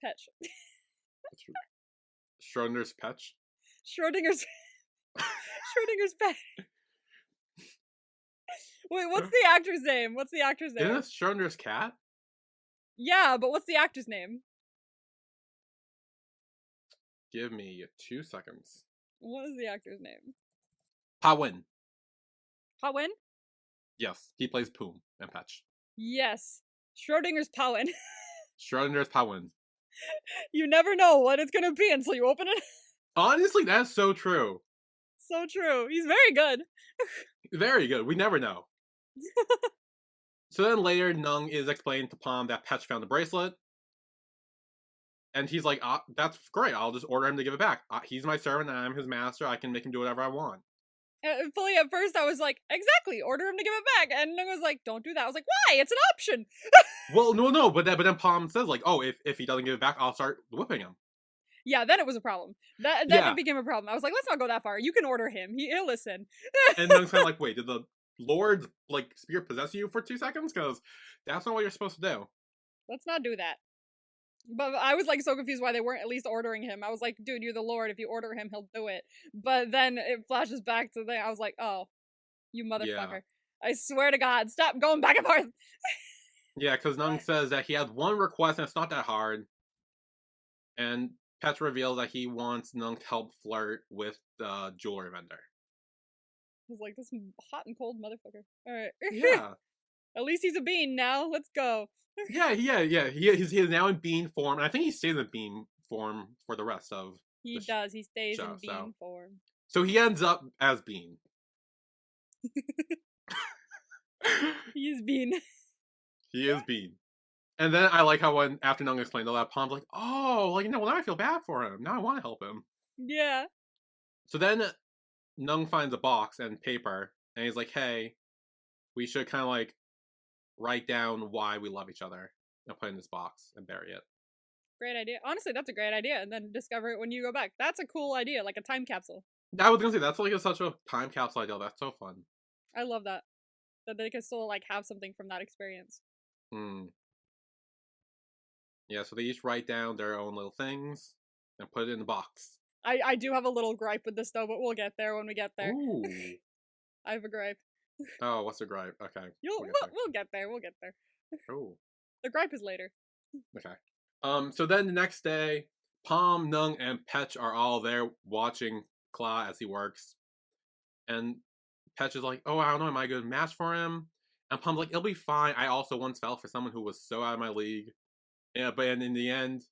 Petch. Schrödinger's Petch? Schrödinger's Petch. Wait, what's the actor's name? Isn't it Schrödinger's cat? Yeah, but what's the actor's name? Give me 2 seconds. What is the actor's name? Pawin. Pawin? Yes, he plays Poom and Petch. Yes. Schrödinger's Pawin. Schrödinger's Pawin. You never know what it's gonna be until you open it. Honestly, that's so true. So true. He's very good. Very good. We never know. So then later, Nung is explaining to Palm that Petch found the bracelet. And he's like, that's great. I'll just order him to give it back. He's my servant and I'm his master. I can make him do whatever I want. Fully at first I was like, exactly, order him to give it back. And Nung was like, don't do that. I was like, why? It's an option. Well, no. But then Palm says, if he doesn't give it back, I'll start whipping him. Yeah, then it was a problem. That became a problem. I was like, let's not go that far. You can order him. He'll listen. And Nung's kind of like, wait, did the Lord's spirit possess you for 2 seconds? Because that's not what you're supposed to do. Let's not do that. But I was like so confused why they weren't at least ordering him. I was like, dude, you're the Lord. If you order him, he'll do it. But then it flashes back to I was like, oh, you Yeah. motherfucker. I swear to God, stop going back and forth. Yeah, because Nueng says that he had one request and it's not that hard. And Petch reveals that he wants Nueng to help flirt with the jewelry vendor. I was like, this hot and cold motherfucker. Alright. Yeah. At least he's a bean now. Let's go. Yeah. He is now in bean form, and I think he stays in bean form for the rest of He does. He stays show, in bean form. So he ends up as Bean. He's bean. He is Bean. And then I like how when after Nueng explained all that, Palm's like, oh, like, well, now I feel bad for him. Now I want to help him. Yeah. So then Nueng finds a box and paper, and he's like, hey, we should kind of like write down why we love each other and put it in this box and bury it. Great idea. Honestly, that's a great idea. And then discover it when you go back. That's a cool idea, like a time capsule. I was gonna say that's like such a time capsule idea. That's so fun. I love that. That they can still like have something from that experience. Yeah, so they each write down their own little things and put it in the box. I do have a little gripe with this though, but we'll get there when we get there. Ooh. I have a gripe. Oh, what's the gripe? Okay. We'll get there. We'll get there. Oh. The gripe is later. Okay. So then the next day, Palm, Nueng, and Petch are all there watching Claw as he works. And Petch is like, oh, I don't know, am I a good match for him? And Palm's like, it'll be fine. I also once fell for someone who was so out of my league. Yeah, but in the end,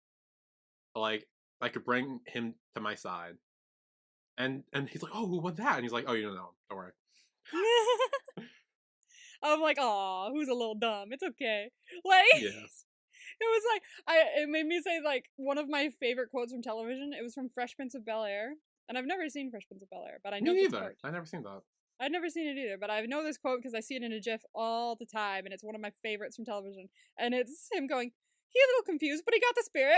like, I could bring him to my side. And he's like, oh, who was that? And he's like, oh, you don't know. Don't worry. I'm like, aw, who's a little dumb? It's okay. Like, Yeah. it was like, it made me say, like, one of my favorite quotes from television. It was from Fresh Prince of Bel-Air. And I've never seen Fresh Prince of Bel-Air, but I know Me this neither. quote. I've never seen that. I've never seen it either, but I know this quote because I see it in a GIF all the time, and it's one of my favorites from television. And it's him going, he's a little confused, but he got the spirit.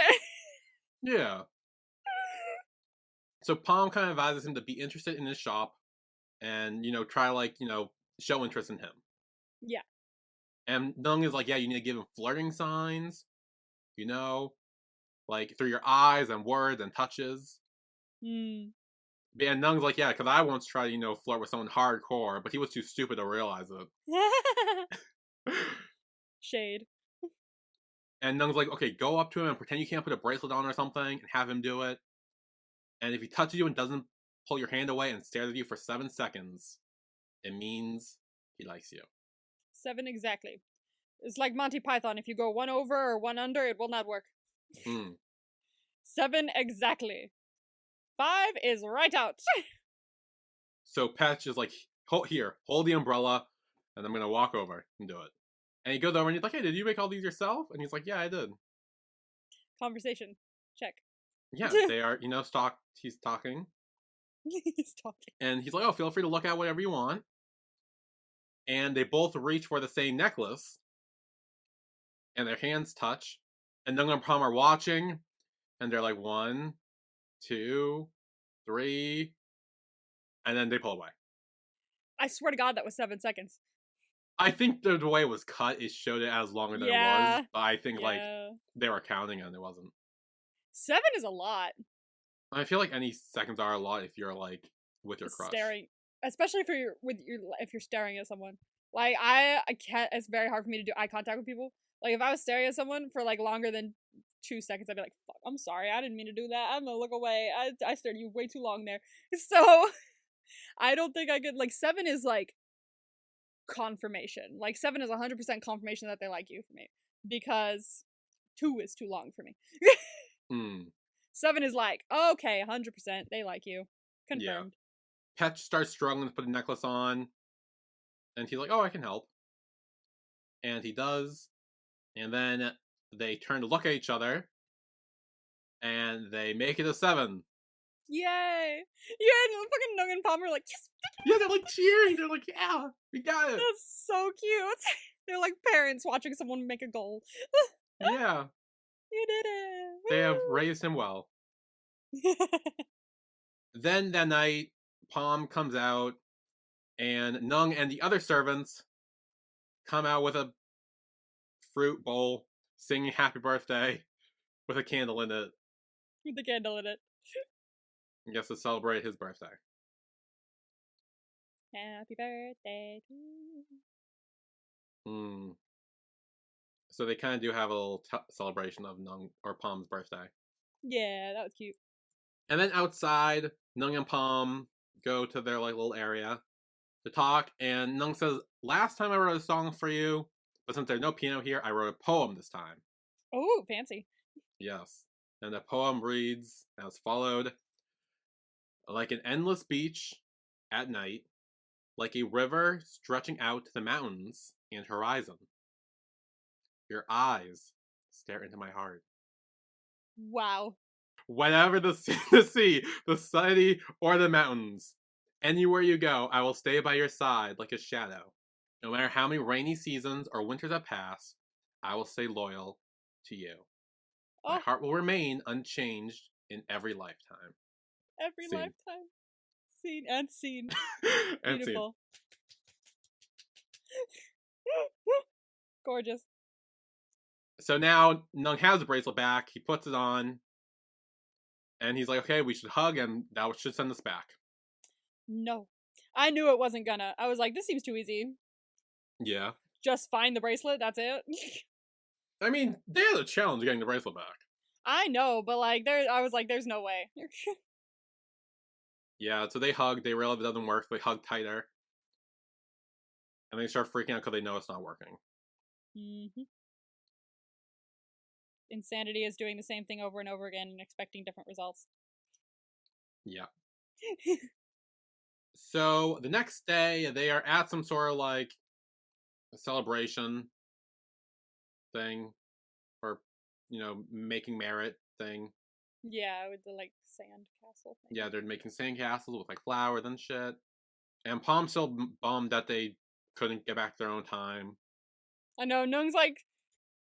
Yeah. So Palm kind of advises him to be interested in his shop and, try, like, show interest in him. Yeah. And Nueng is like, yeah, you need to give him flirting signs, like through your eyes and words and touches. And Nung's like, yeah, because I once tried to, flirt with someone hardcore, but he was too stupid to realize it. Shade. And Nung's like, okay, go up to him and pretend you can't put a bracelet on or something and have him do it. And if he touches you and doesn't pull your hand away and stares at you for 7 seconds, it means he likes you. 7 exactly. It's like Monty Python. If you go 1 over or 1 under, it will not work. 7 exactly. 5 is right out. So Petch is like, hold the umbrella, and I'm going to walk over and do it. And he goes over and he's like, hey, did you make all these yourself? And he's like, yeah, I did. Conversation. Check. Yeah, they are, he's talking. He's talking. And he's like, oh, feel free to look at whatever you want. And they both reach for the same necklace. And their hands touch. And Nueng and Palm are watching. And they're like, 1, 2, 3. And then they pull away. I swear to God, that was 7 seconds. I think the way it was cut, it showed it as longer than it was. But I think, like, they were counting and it wasn't. 7 is a lot. I feel like any seconds are a lot if you're, like, with your crush. Staring. Especially if you're staring at someone. Like, I can't, it's very hard for me to do eye contact with people. Like, if I was staring at someone for, like, longer than 2 seconds, I'd be like, fuck, I'm sorry, I didn't mean to do that. I'm gonna look away. I stared at you way too long there. So, I don't think I could, like, 7 is, like, confirmation. Like, 7 is 100% confirmation that they like you for me. Because 2 is too long for me. 7 is like, okay, 100%, they like you. Confirmed. Yeah. Petch starts struggling to put a necklace on. And he's like, oh, I can help. And he does. And then they turn to look at each other. And they make it a 7. Yay! Yeah, and fucking Nueng and Palm are like, yes! Yeah, they're like cheering. They're like, yeah, we got it. That's so cute. They're like parents watching someone make a goal. Yeah. You did it. Woo! They have raised him well. Then that night, Palm comes out, and Nueng and the other servants come out with a fruit bowl, singing happy birthday. with a candle in it. With the candle in it. I guess to celebrate his birthday. Happy birthday to you. So they kind of do have a little celebration of Nueng or Palm's birthday. Yeah, that was cute. And then outside, Nueng and Palm go to their like little area to talk, and Nueng says, "Last time I wrote a song for you, but since there's no piano here, I wrote a poem this time." Oh, fancy. Yes. And the poem reads as followed: "Like an endless beach at night, like a river stretching out to the mountains and horizon. Your eyes stare into my heart. Wow. Whatever the sea, the city, or the mountains, anywhere you go, I will stay by your side like a shadow. No matter how many rainy seasons or winters have passed, I will stay loyal to you. Oh, My heart will remain unchanged in every lifetime." every Scene. lifetime. Scene and scene. And Beautiful. Gorgeous. So now Nueng has the bracelet back. He puts it on. And he's like, "Okay, we should hug, and that should send us back." No. I knew it wasn't gonna. I was like, this seems too easy. Yeah. Just find the bracelet, that's it. I mean, they had a challenge getting the bracelet back. I know, but like I was like, there's no way. Yeah, so they hug, they realize it doesn't work, so they hug tighter. And they start freaking out because they know it's not working. Mm-hmm. Insanity is doing the same thing over and over again and expecting different results. Yeah. So the next day, they are at some sort of like a celebration thing, or making merit thing. Yeah, with the like sand castle thing. Yeah, they're making sandcastles with like flowers and shit. And Palm's still bummed that they couldn't get back their own time. I know, Nueng's like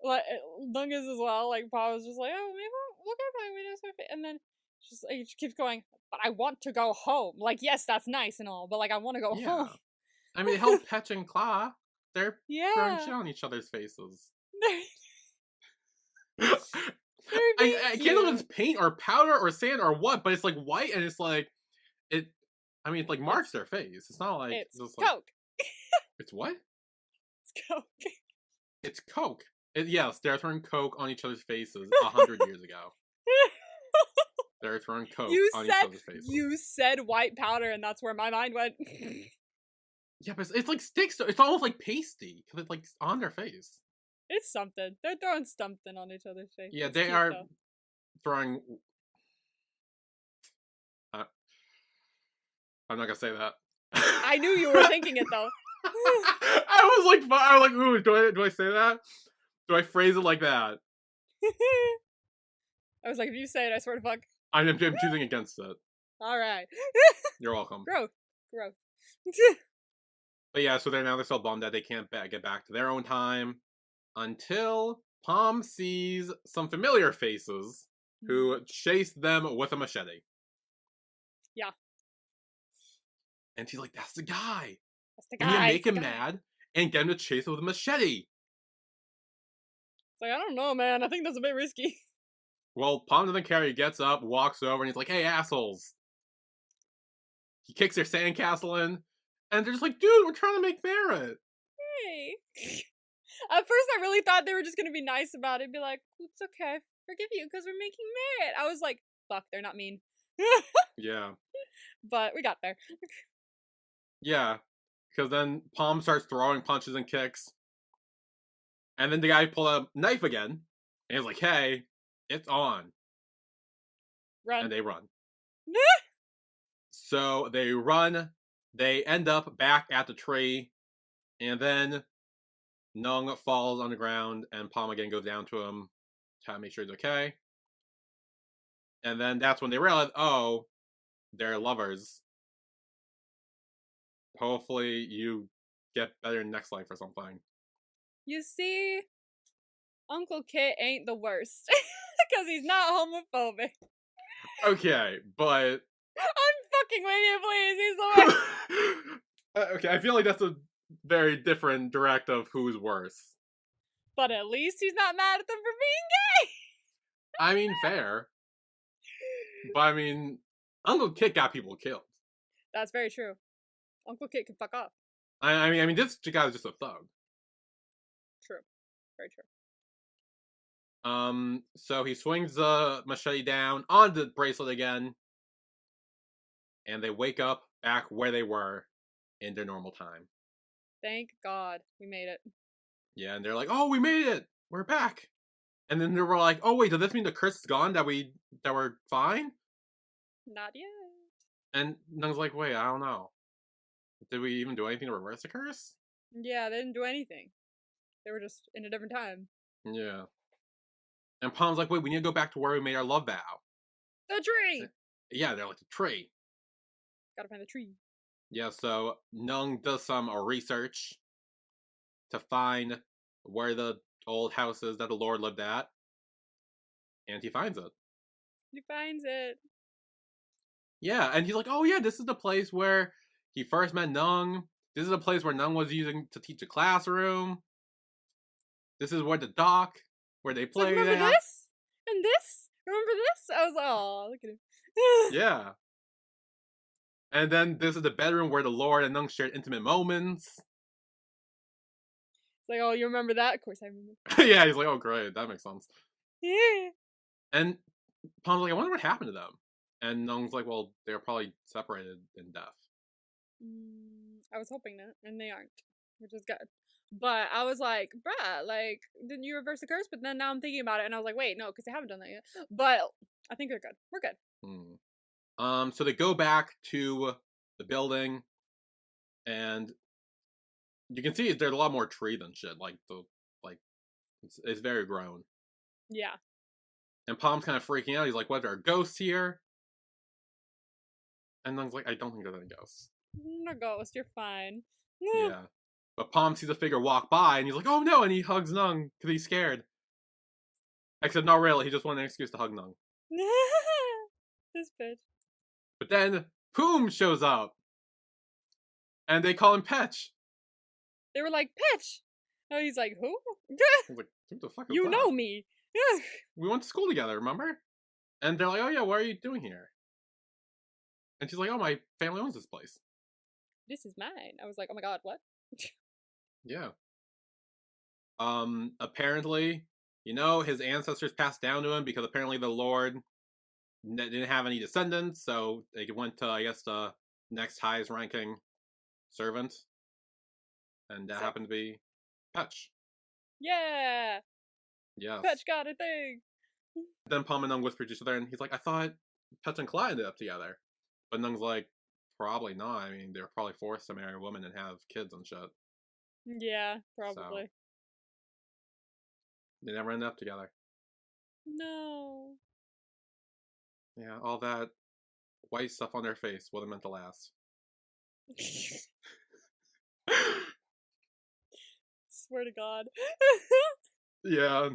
Nueng is as well. Like, Pa was just like, oh, maybe we'll get back. We just and then she keeps going, but I want to go home. Like, yes, that's nice and all, but like, I want to go home. I mean, they held Petch and Claw. They're throwing Yeah. shit on each other's faces. They're being I cute. can't know if it's paint or powder or sand or what, but it's like white and it's like it. I mean, it like marks their face. It's not like It's just Coke. Like, it's what? It's Coke. It's Coke. Yes, they're throwing Coke on each other's faces 100 years ago. They're throwing Coke on each other's faces. You said white powder, and that's where my mind went. Yeah, but it's like sticks. It's almost like pasty because it's like on their face. It's something. They're throwing something on each other's face. Yeah, it's they cute, are though. throwing. I'm not gonna say that. I knew you were thinking it though. I was like, ooh, do I say that? Do I phrase it like that? I was like, if you say it, I swear to fuck. I'm choosing against it. All right. You're welcome. Growth. But yeah, so they're so bummed that they can't get back to their own time until Palm sees some familiar faces who chase them with a machete. Yeah. And she's like, "That's the guy. That's the And guy. you make him mad and get him to chase him with a machete." It's like, I don't know, man. I think that's a bit risky. Well, Palm doesn't care. He gets up, walks over, and he's like, "Hey, assholes." He kicks their sandcastle in, and they're just like, "Dude, we're trying to make merit." Hey. At first, I really thought they were just going to be nice about it. Be like, it's okay. Forgive you because we're making merit. I was like, fuck, they're not mean. Yeah. But we got there. Yeah. Because then Palm starts throwing punches and kicks. And then the guy pulled a knife again. And he's like, "Hey, it's on." Run. And they run. So they run. They end up back at the tree. And then Nueng falls on the ground. And Palm again goes down to him to make sure he's okay. And then that's when they realize, oh, they're lovers. Hopefully you get better in next life or something. You see, Uncle Kit ain't the worst. Because he's not homophobic. Okay, but... I'm fucking with you, please. He's the worst. Okay, I feel like that's a very different direct of who's worse. But at least he's not mad at them for being gay. I mean, fair. But I mean, Uncle Kit got people killed. That's very true. Uncle Kit can fuck off. I mean, this guy's just a thug. True. Very true. So he swings the machete down on the bracelet again, and they wake up back where they were in their normal time. Thank God we made it. Yeah, and they're like, "Oh, we made it! We're back!" And then they were like, "Oh wait, does this mean the curse is gone? That we're fine?" Not yet. And Nung's like, "Wait, I don't know. Did we even do anything to reverse the curse?" Yeah, they didn't do anything. They were just in a different time. Yeah. And Palm's like, "Wait, we need to go back to where we made our love vow." The tree! Yeah, they're like, the tree. Gotta find the tree. Yeah, so Nung does some research to find where the old house is that the Lord lived at. And he finds it. He finds it. Yeah, and he's like, "Oh yeah, this is the place where he first met Nung. This is the place where Nung was using to teach a classroom. This is where the dock, where they play." Like, remember this? And this? Remember this? I was like, oh, look at him. Yeah. And then this is the bedroom where the Lord and Nung shared intimate moments. It's like, oh, you remember that? Of course I remember. Yeah, he's like, "Oh great, that makes sense." Yeah. And Palm's like, "I wonder what happened to them." And Nung's like, "Well, they were probably separated in death." I was hoping that, and they aren't, which is good. But I was like, bruh, like, didn't you reverse the curse? But then now I'm thinking about it, and I was like, wait, no, because they haven't done that yet. But I think they're good. We're good. So they go back to the building, and you can see there's a lot more tree than shit. Like it's very grown. Yeah. And Palm's kind of freaking out. He's like, "What? There are ghosts here?" And Nung's like, "I don't think there's any ghosts." No ghost, you're fine. Yeah. But Palm sees a figure walk by, and he's like, "Oh no!" And he hugs Nung because he's scared. Except not really. He just wanted an excuse to hug Nung. This bitch. But then Poom shows up, and they call him Petch. They were like, Petch! Oh, he's like, who? I was like, "Who the fuck is You that?" know me. We went to school together, remember? And they're like, "Oh yeah, what are you doing here?" And she's like, "Oh, my family owns this place." This is mine. I was like, oh my god, what? Yeah. Apparently, his ancestors passed down to him because apparently the Lord didn't have any descendants, so they went to, I guess, the next highest ranking servant. And that happened to be Petch. Yeah! Yes. Petch got a thing! Then Palm and Nung whispered to each other, and he's like, "I thought Petch and Clyde ended up together." But Nung's like, "Probably not. I mean, they were probably forced to marry a woman and have kids and shit." Yeah, probably. So, they never ended up together. No. Yeah, all that white stuff on their face wasn't meant to last. Swear to God. Yeah.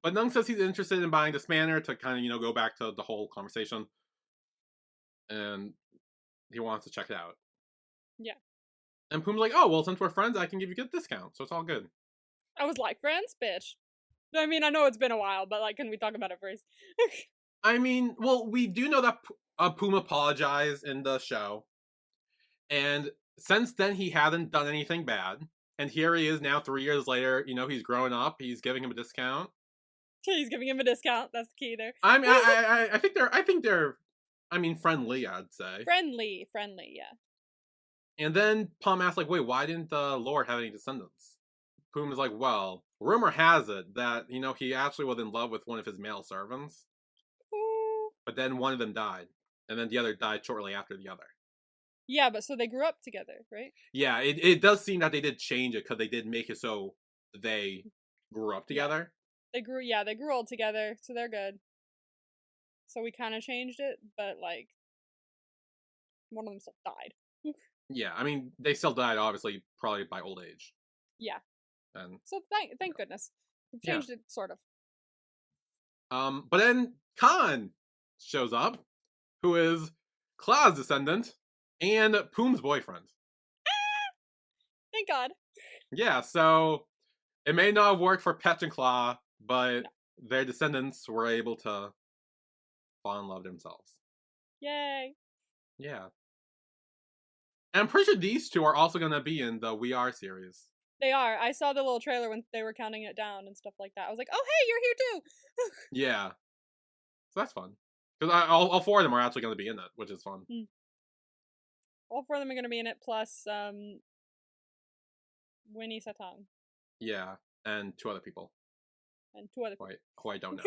But Nung says he's interested in buying this manor to kind of, go back to the whole conversation. And he wants to check it out. Yeah. And Poom's like, "Oh, well, since we're friends, I can give you a good discount, so it's all good." I was like, friends? Bitch. I mean, I know it's been a while, but like, can we talk about it first? I mean, well, we do know that Poom apologized in the show. And since then, he hasn't done anything bad. And here he is now 3 years later, he's grown up, he's giving him a discount. He's giving him a discount. That's the key there. I mean, I think they're friendly, I'd say. Friendly, yeah. And then Palm asks, like, "Wait, why didn't the Lord have any descendants?" Poom is like, "Well, rumor has it that, he actually was in love with one of his male servants. Ooh. But then one of them died. And then the other died shortly after the other." Yeah, but so they grew up together, right? Yeah, it does seem that they did change it because they did make it so they grew up together. Yeah. They grew old together, so they're good. So we kind of changed it, but like, one of them still died. Yeah, I mean, they still died, obviously, probably by old age. Yeah. And so thank goodness. We changed it, sort of. But then Khan shows up, who is Claw's descendant and Poom's boyfriend. Thank God. Yeah, so it may not have worked for Petch and Claw, but their descendants were able to fall in love themselves. Yay. Yeah. And I'm pretty sure these two are also going to be in the We Are series. They are. I saw the little trailer when they were counting it down and stuff like that. I was like, oh, hey, you're here too. Yeah. So that's fun. Because all four of them are actually going to be in it, which is fun. All four of them are going to be in it, plus Winnie Satan. Yeah. And two other people. And two other people. Who I don't know.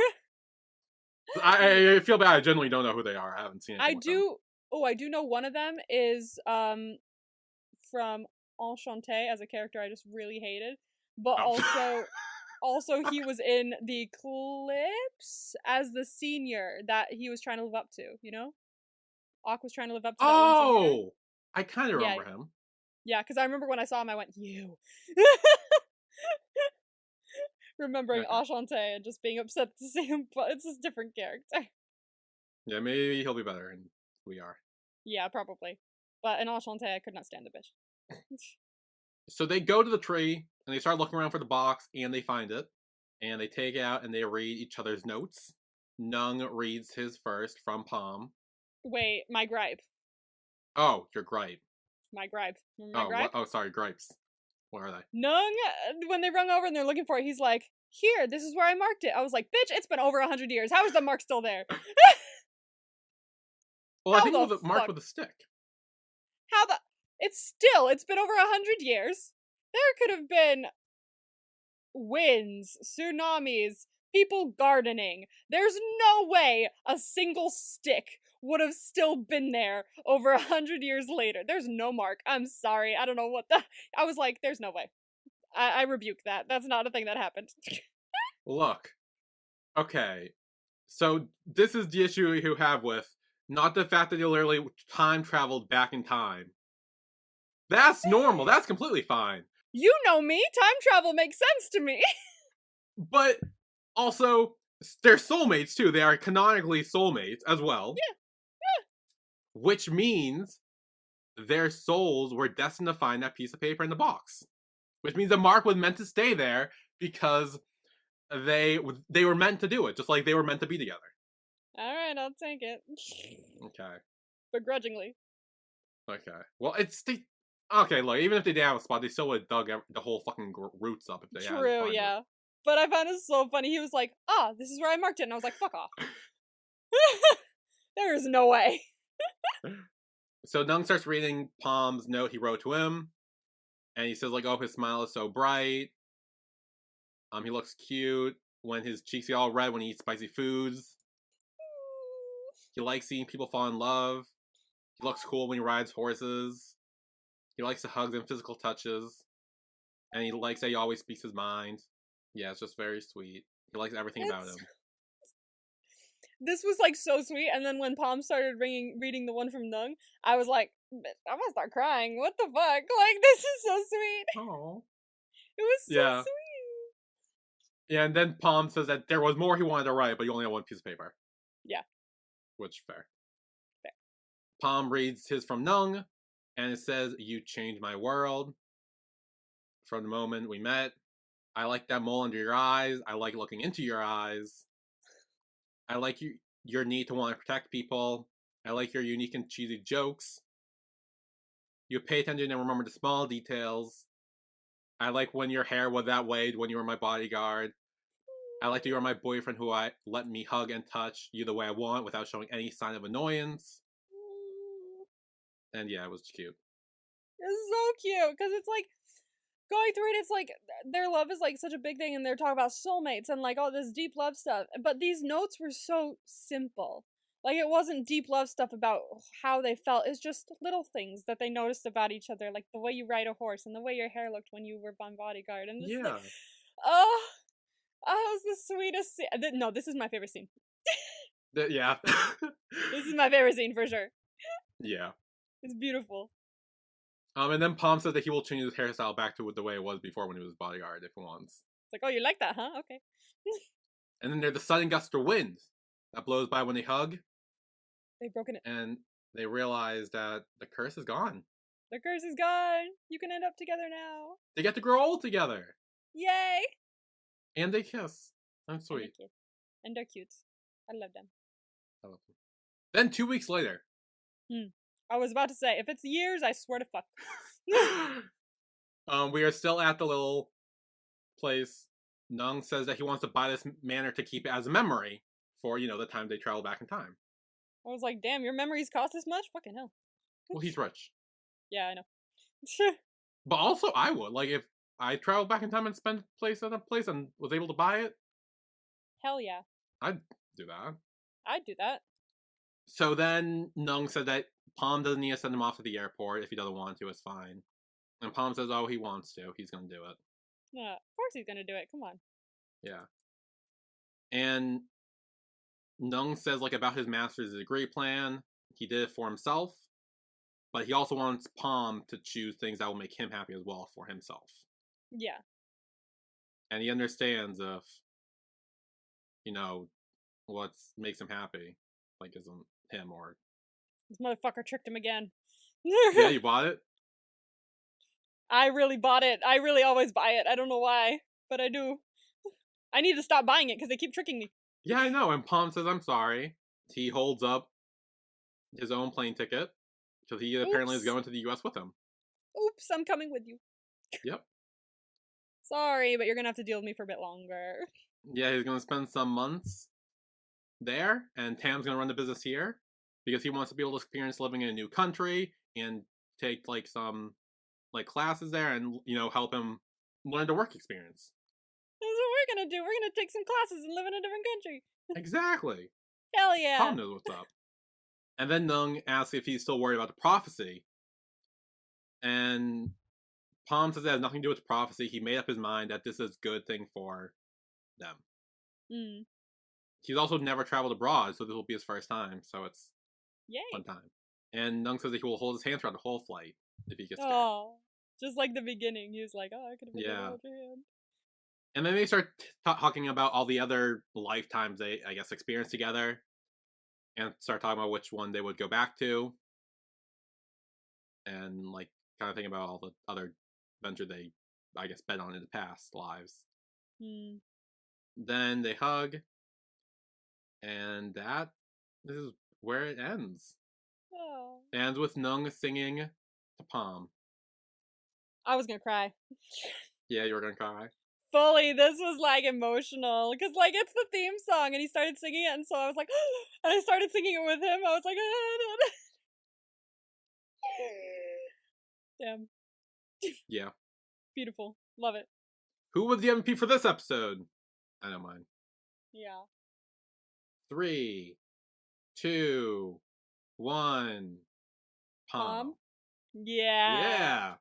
I feel bad. I generally don't know who they are. I haven't seen anything with them. I do know one of them is from Enchanté as a character I just really hated. But also he was in the Eclipse as the senior that he was trying to live up to, you know? Aqu was trying to live up to that one senior. I kind of remember him. Yeah, because I remember when I saw him, I went, you. Remembering Enchanté and just being upset to see him, but it's a different character. Yeah, maybe he'll be better in We Are. Yeah, probably. But in Enchanté, I could not stand the bitch. So they go to the tree, and they start looking around for the box, and they find it. And they take it out, and they read each other's notes. Nueng reads his first from Palm. Wait, my gripe. Oh, your gripe. My gripe. Remember my gripe? Oh, sorry, gripes. What are they? Nueng, when they rung over and they're looking for it, he's like, here, this is where I marked it. I was like, bitch, it's been over 100 years. How is the mark still there? Well, I think it was marked with a stick. It's been over 100 years. There could have been winds, tsunamis, people gardening. There's no way a single stick would have still been there over 100 years later. There's no mark. I'm sorry. I don't know what I was like, there's no way. I rebuke that. That's not a thing that happened. Look. Okay. So this is the issue you have with not the fact that you literally time traveled back in time. That's normal. That's completely fine. You know me. Time travel makes sense to me. But also, they're soulmates too. They are canonically soulmates as well. Yeah. Which means their souls were destined to find that piece of paper in the box. Which means the mark was meant to stay there because they were meant to do it, just like they were meant to be together. Alright, I'll take it. Okay. Begrudgingly. Okay. Well, okay, look, even if they didn't have a spot, they still would have dug the whole fucking roots up if they had. True, yeah. But I found it so funny. He was like, this is where I marked it. And I was like, fuck off. There is no way. So Nueng starts reading Palm's note he wrote to him. And he says, like, oh, his smile is so bright. He looks cute when his cheeks get all red when he eats spicy foods. He likes seeing people fall in love. He looks cool when he rides horses. He likes the hugs and physical touches. And he likes that he always speaks his mind. Yeah, it's just very sweet. He likes everything about him. This was like so sweet, and then when Palm started reading the one from Nueng, I was like, I'm gonna start crying. What the fuck? Like, this is so sweet. Oh. It was so sweet. Yeah, and then Palm says that there was more he wanted to write, but he only had one piece of paper. Yeah. Which, fair. Palm reads his from Nueng, and it says, you changed my world. From the moment we met, I like that mole under your eyes. I like looking into your eyes. I like your need to want to protect people. I like your unique and cheesy jokes. You pay attention and remember the small details. I like when your hair was that way when you were my bodyguard. I like that you are my boyfriend who let me hug and touch you the way I want without showing any sign of annoyance. And yeah, it was cute. It's so cute, because it's like, going through it, it's like, their love is like such a big thing, and they're talking about soulmates and like all this deep love stuff. But these notes were so simple. Like, it wasn't deep love stuff about how they felt. It's just little things that they noticed about each other, like the way you ride a horse and the way your hair looked when you were on bodyguard. And just like, oh, it was the sweetest scene. No, this is my favorite scene. Yeah. This is my favorite scene for sure. Yeah. It's beautiful. And then Palm says that he will change his hairstyle back to the way it was before when he was bodyguard if he wants. It's like, oh, you like that, huh? Okay. And then there's the sudden gust of wind that blows by when they hug. They've broken it. And they realize that the curse is gone. The curse is gone. You can end up together now. They get to grow old together. Yay! And they kiss. That's And they're sweet. cute. And they're cute. I love them. I love them. Then 2 weeks later. I was about to say, if it's years, I swear to fuck. We are still at the little place. Nueng says that he wants to buy this manor to keep it as a memory for, the time they travel back in time. I was like, damn, your memories cost this much? Fucking hell. Well, he's rich. Yeah, I know. But also, I would. Like, if I traveled back in time and spent place at a place and was able to buy it, Hell yeah. I'd do that. I'd do that. So then Nueng said that Palm doesn't need to send him off to the airport. If he doesn't want to, it's fine. And Palm says, oh, he wants to. He's going to do it. Yeah, of course he's gonna do it. Come on. Yeah. And Nueng says, like, about his master's degree plan. He did it for himself. But he also wants Palm to choose things that will make him happy as well for himself. Yeah. And he understands if, what makes him happy, like, isn't him or... This motherfucker tricked him again. Yeah, you bought it? I really bought it. I really always buy it. I don't know why, but I do. I need to stop buying it because they keep tricking me. Yeah, I know. And Palm says, I'm sorry. He holds up his own plane ticket because he apparently is going to the U.S. with him. Oops, I'm coming with you. Yep. Sorry, but you're gonna have to deal with me for a bit longer. Yeah, he's going to spend some months there, and Tam's going to run the business here because he wants to be able to experience living in a new country and take, like, some, like, classes there and, help him learn the work experience. That's what we're gonna do. We're gonna take some classes and live in a different country. Exactly. Hell yeah. Palm knows what's up. And then Nueng asks if he's still worried about the prophecy. And Palm says that has nothing to do with the prophecy. He made up his mind that this is a good thing for them. He's also never traveled abroad, so this will be his first time. So it's fun time. And Nueng says that he will hold his hand throughout the whole flight if he gets scared. Oh, just like the beginning. He was like, oh, I could have been hold your hand. And then they start talking about all the other lifetimes they, I guess, experienced together. And start talking about which one they would go back to. And, like, kind of thinking about all the other adventure they, I guess, bet on in the past lives. Then they hug. And this is where it ends. Oh. Ends with Nueng singing to Palm. I was gonna cry. Yeah, you were gonna cry? Fully, this was, like, emotional. Because, like, it's the theme song, and he started singing it, and so I was like, and I started singing it with him. I was like, damn. Yeah. Beautiful. Love it. Who was the MVP for this episode? I know mine. Yeah. 3, 2, 1. Palm. Yeah. Yeah.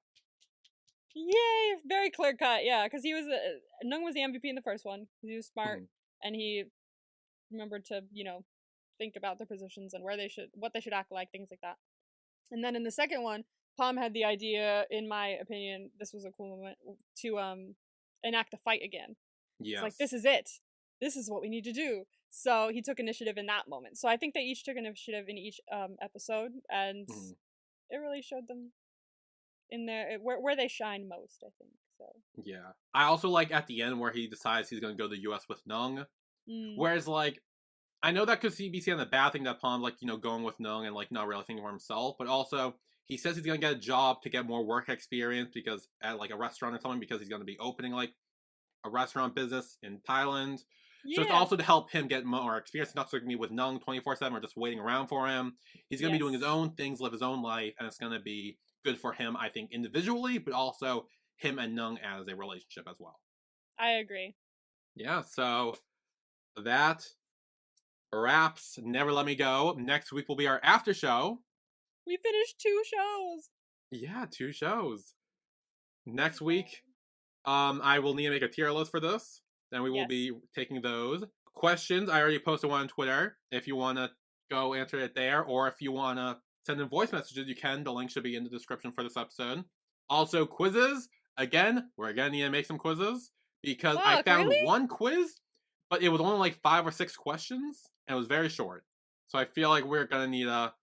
Yay! Very clear cut, yeah, because he was Nueng was the MVP in the first one. He was smart, and he remembered to, think about their positions and what they should act like, things like that. And then in the second one, Palm had the idea, in my opinion, this was a cool moment, to enact a fight again. Yes. It's like, this is it. This is what we need to do. So he took initiative in that moment. So I think they each took initiative in each episode, and it really showed them in their where they shine most, I think. So yeah, I also like at the end where he decides he's going to go to the U.S. with Nueng. Whereas, like, I know that could be seen as a bad thing that Palm, like, going with Nueng and, like, not really thinking for himself, but also he says he's going to get a job to get more work experience because at, like, a restaurant or something, because he's going to be opening, like, a restaurant business in Thailand. Yeah. So it's also to help him get more experience, not going to be with Nueng 24/7 or just waiting around for him. He's going to be doing his own things, live his own life, and it's going to be good for him, I think, individually, but also him and Nueng as a relationship as well. I agree. Yeah, so that wraps Never Let Me Go. Next week will be our after show. We finished 2 shows. Yeah, 2 shows. Next week, I will need to make a tier list for this. Then we will be taking those. Questions, I already posted one on Twitter. If you want to go answer it there, or if you want to send in voice messages, you can. The link should be in the description for this episode. Also, quizzes. Again, we're going to need to make some quizzes. Because I found one quiz, but it was only like 5 or 6 questions. And it was very short. So I feel like we're going to need to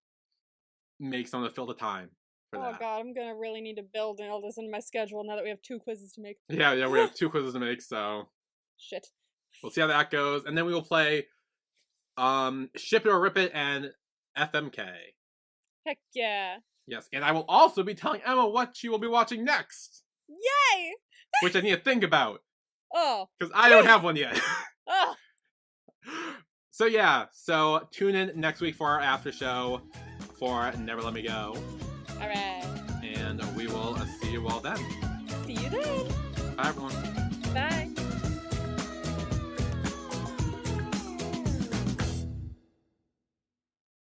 make some to fill the time for that. Oh god, I'm going to really need to build all this into my schedule now that we have 2 quizzes to make. Yeah, we have 2 quizzes to make, so... Shit. We'll see how that goes. And then we will play Ship It or Rip It and FMK. Heck yeah. Yes, and I will also be telling Emma what she will be watching next. Yay! Which I need to think about. Oh. Because I don't have one yet. Oh. So yeah, so tune in next week for our after show for Never Let Me Go. Alright. And we will see you all then. See you then. Bye everyone.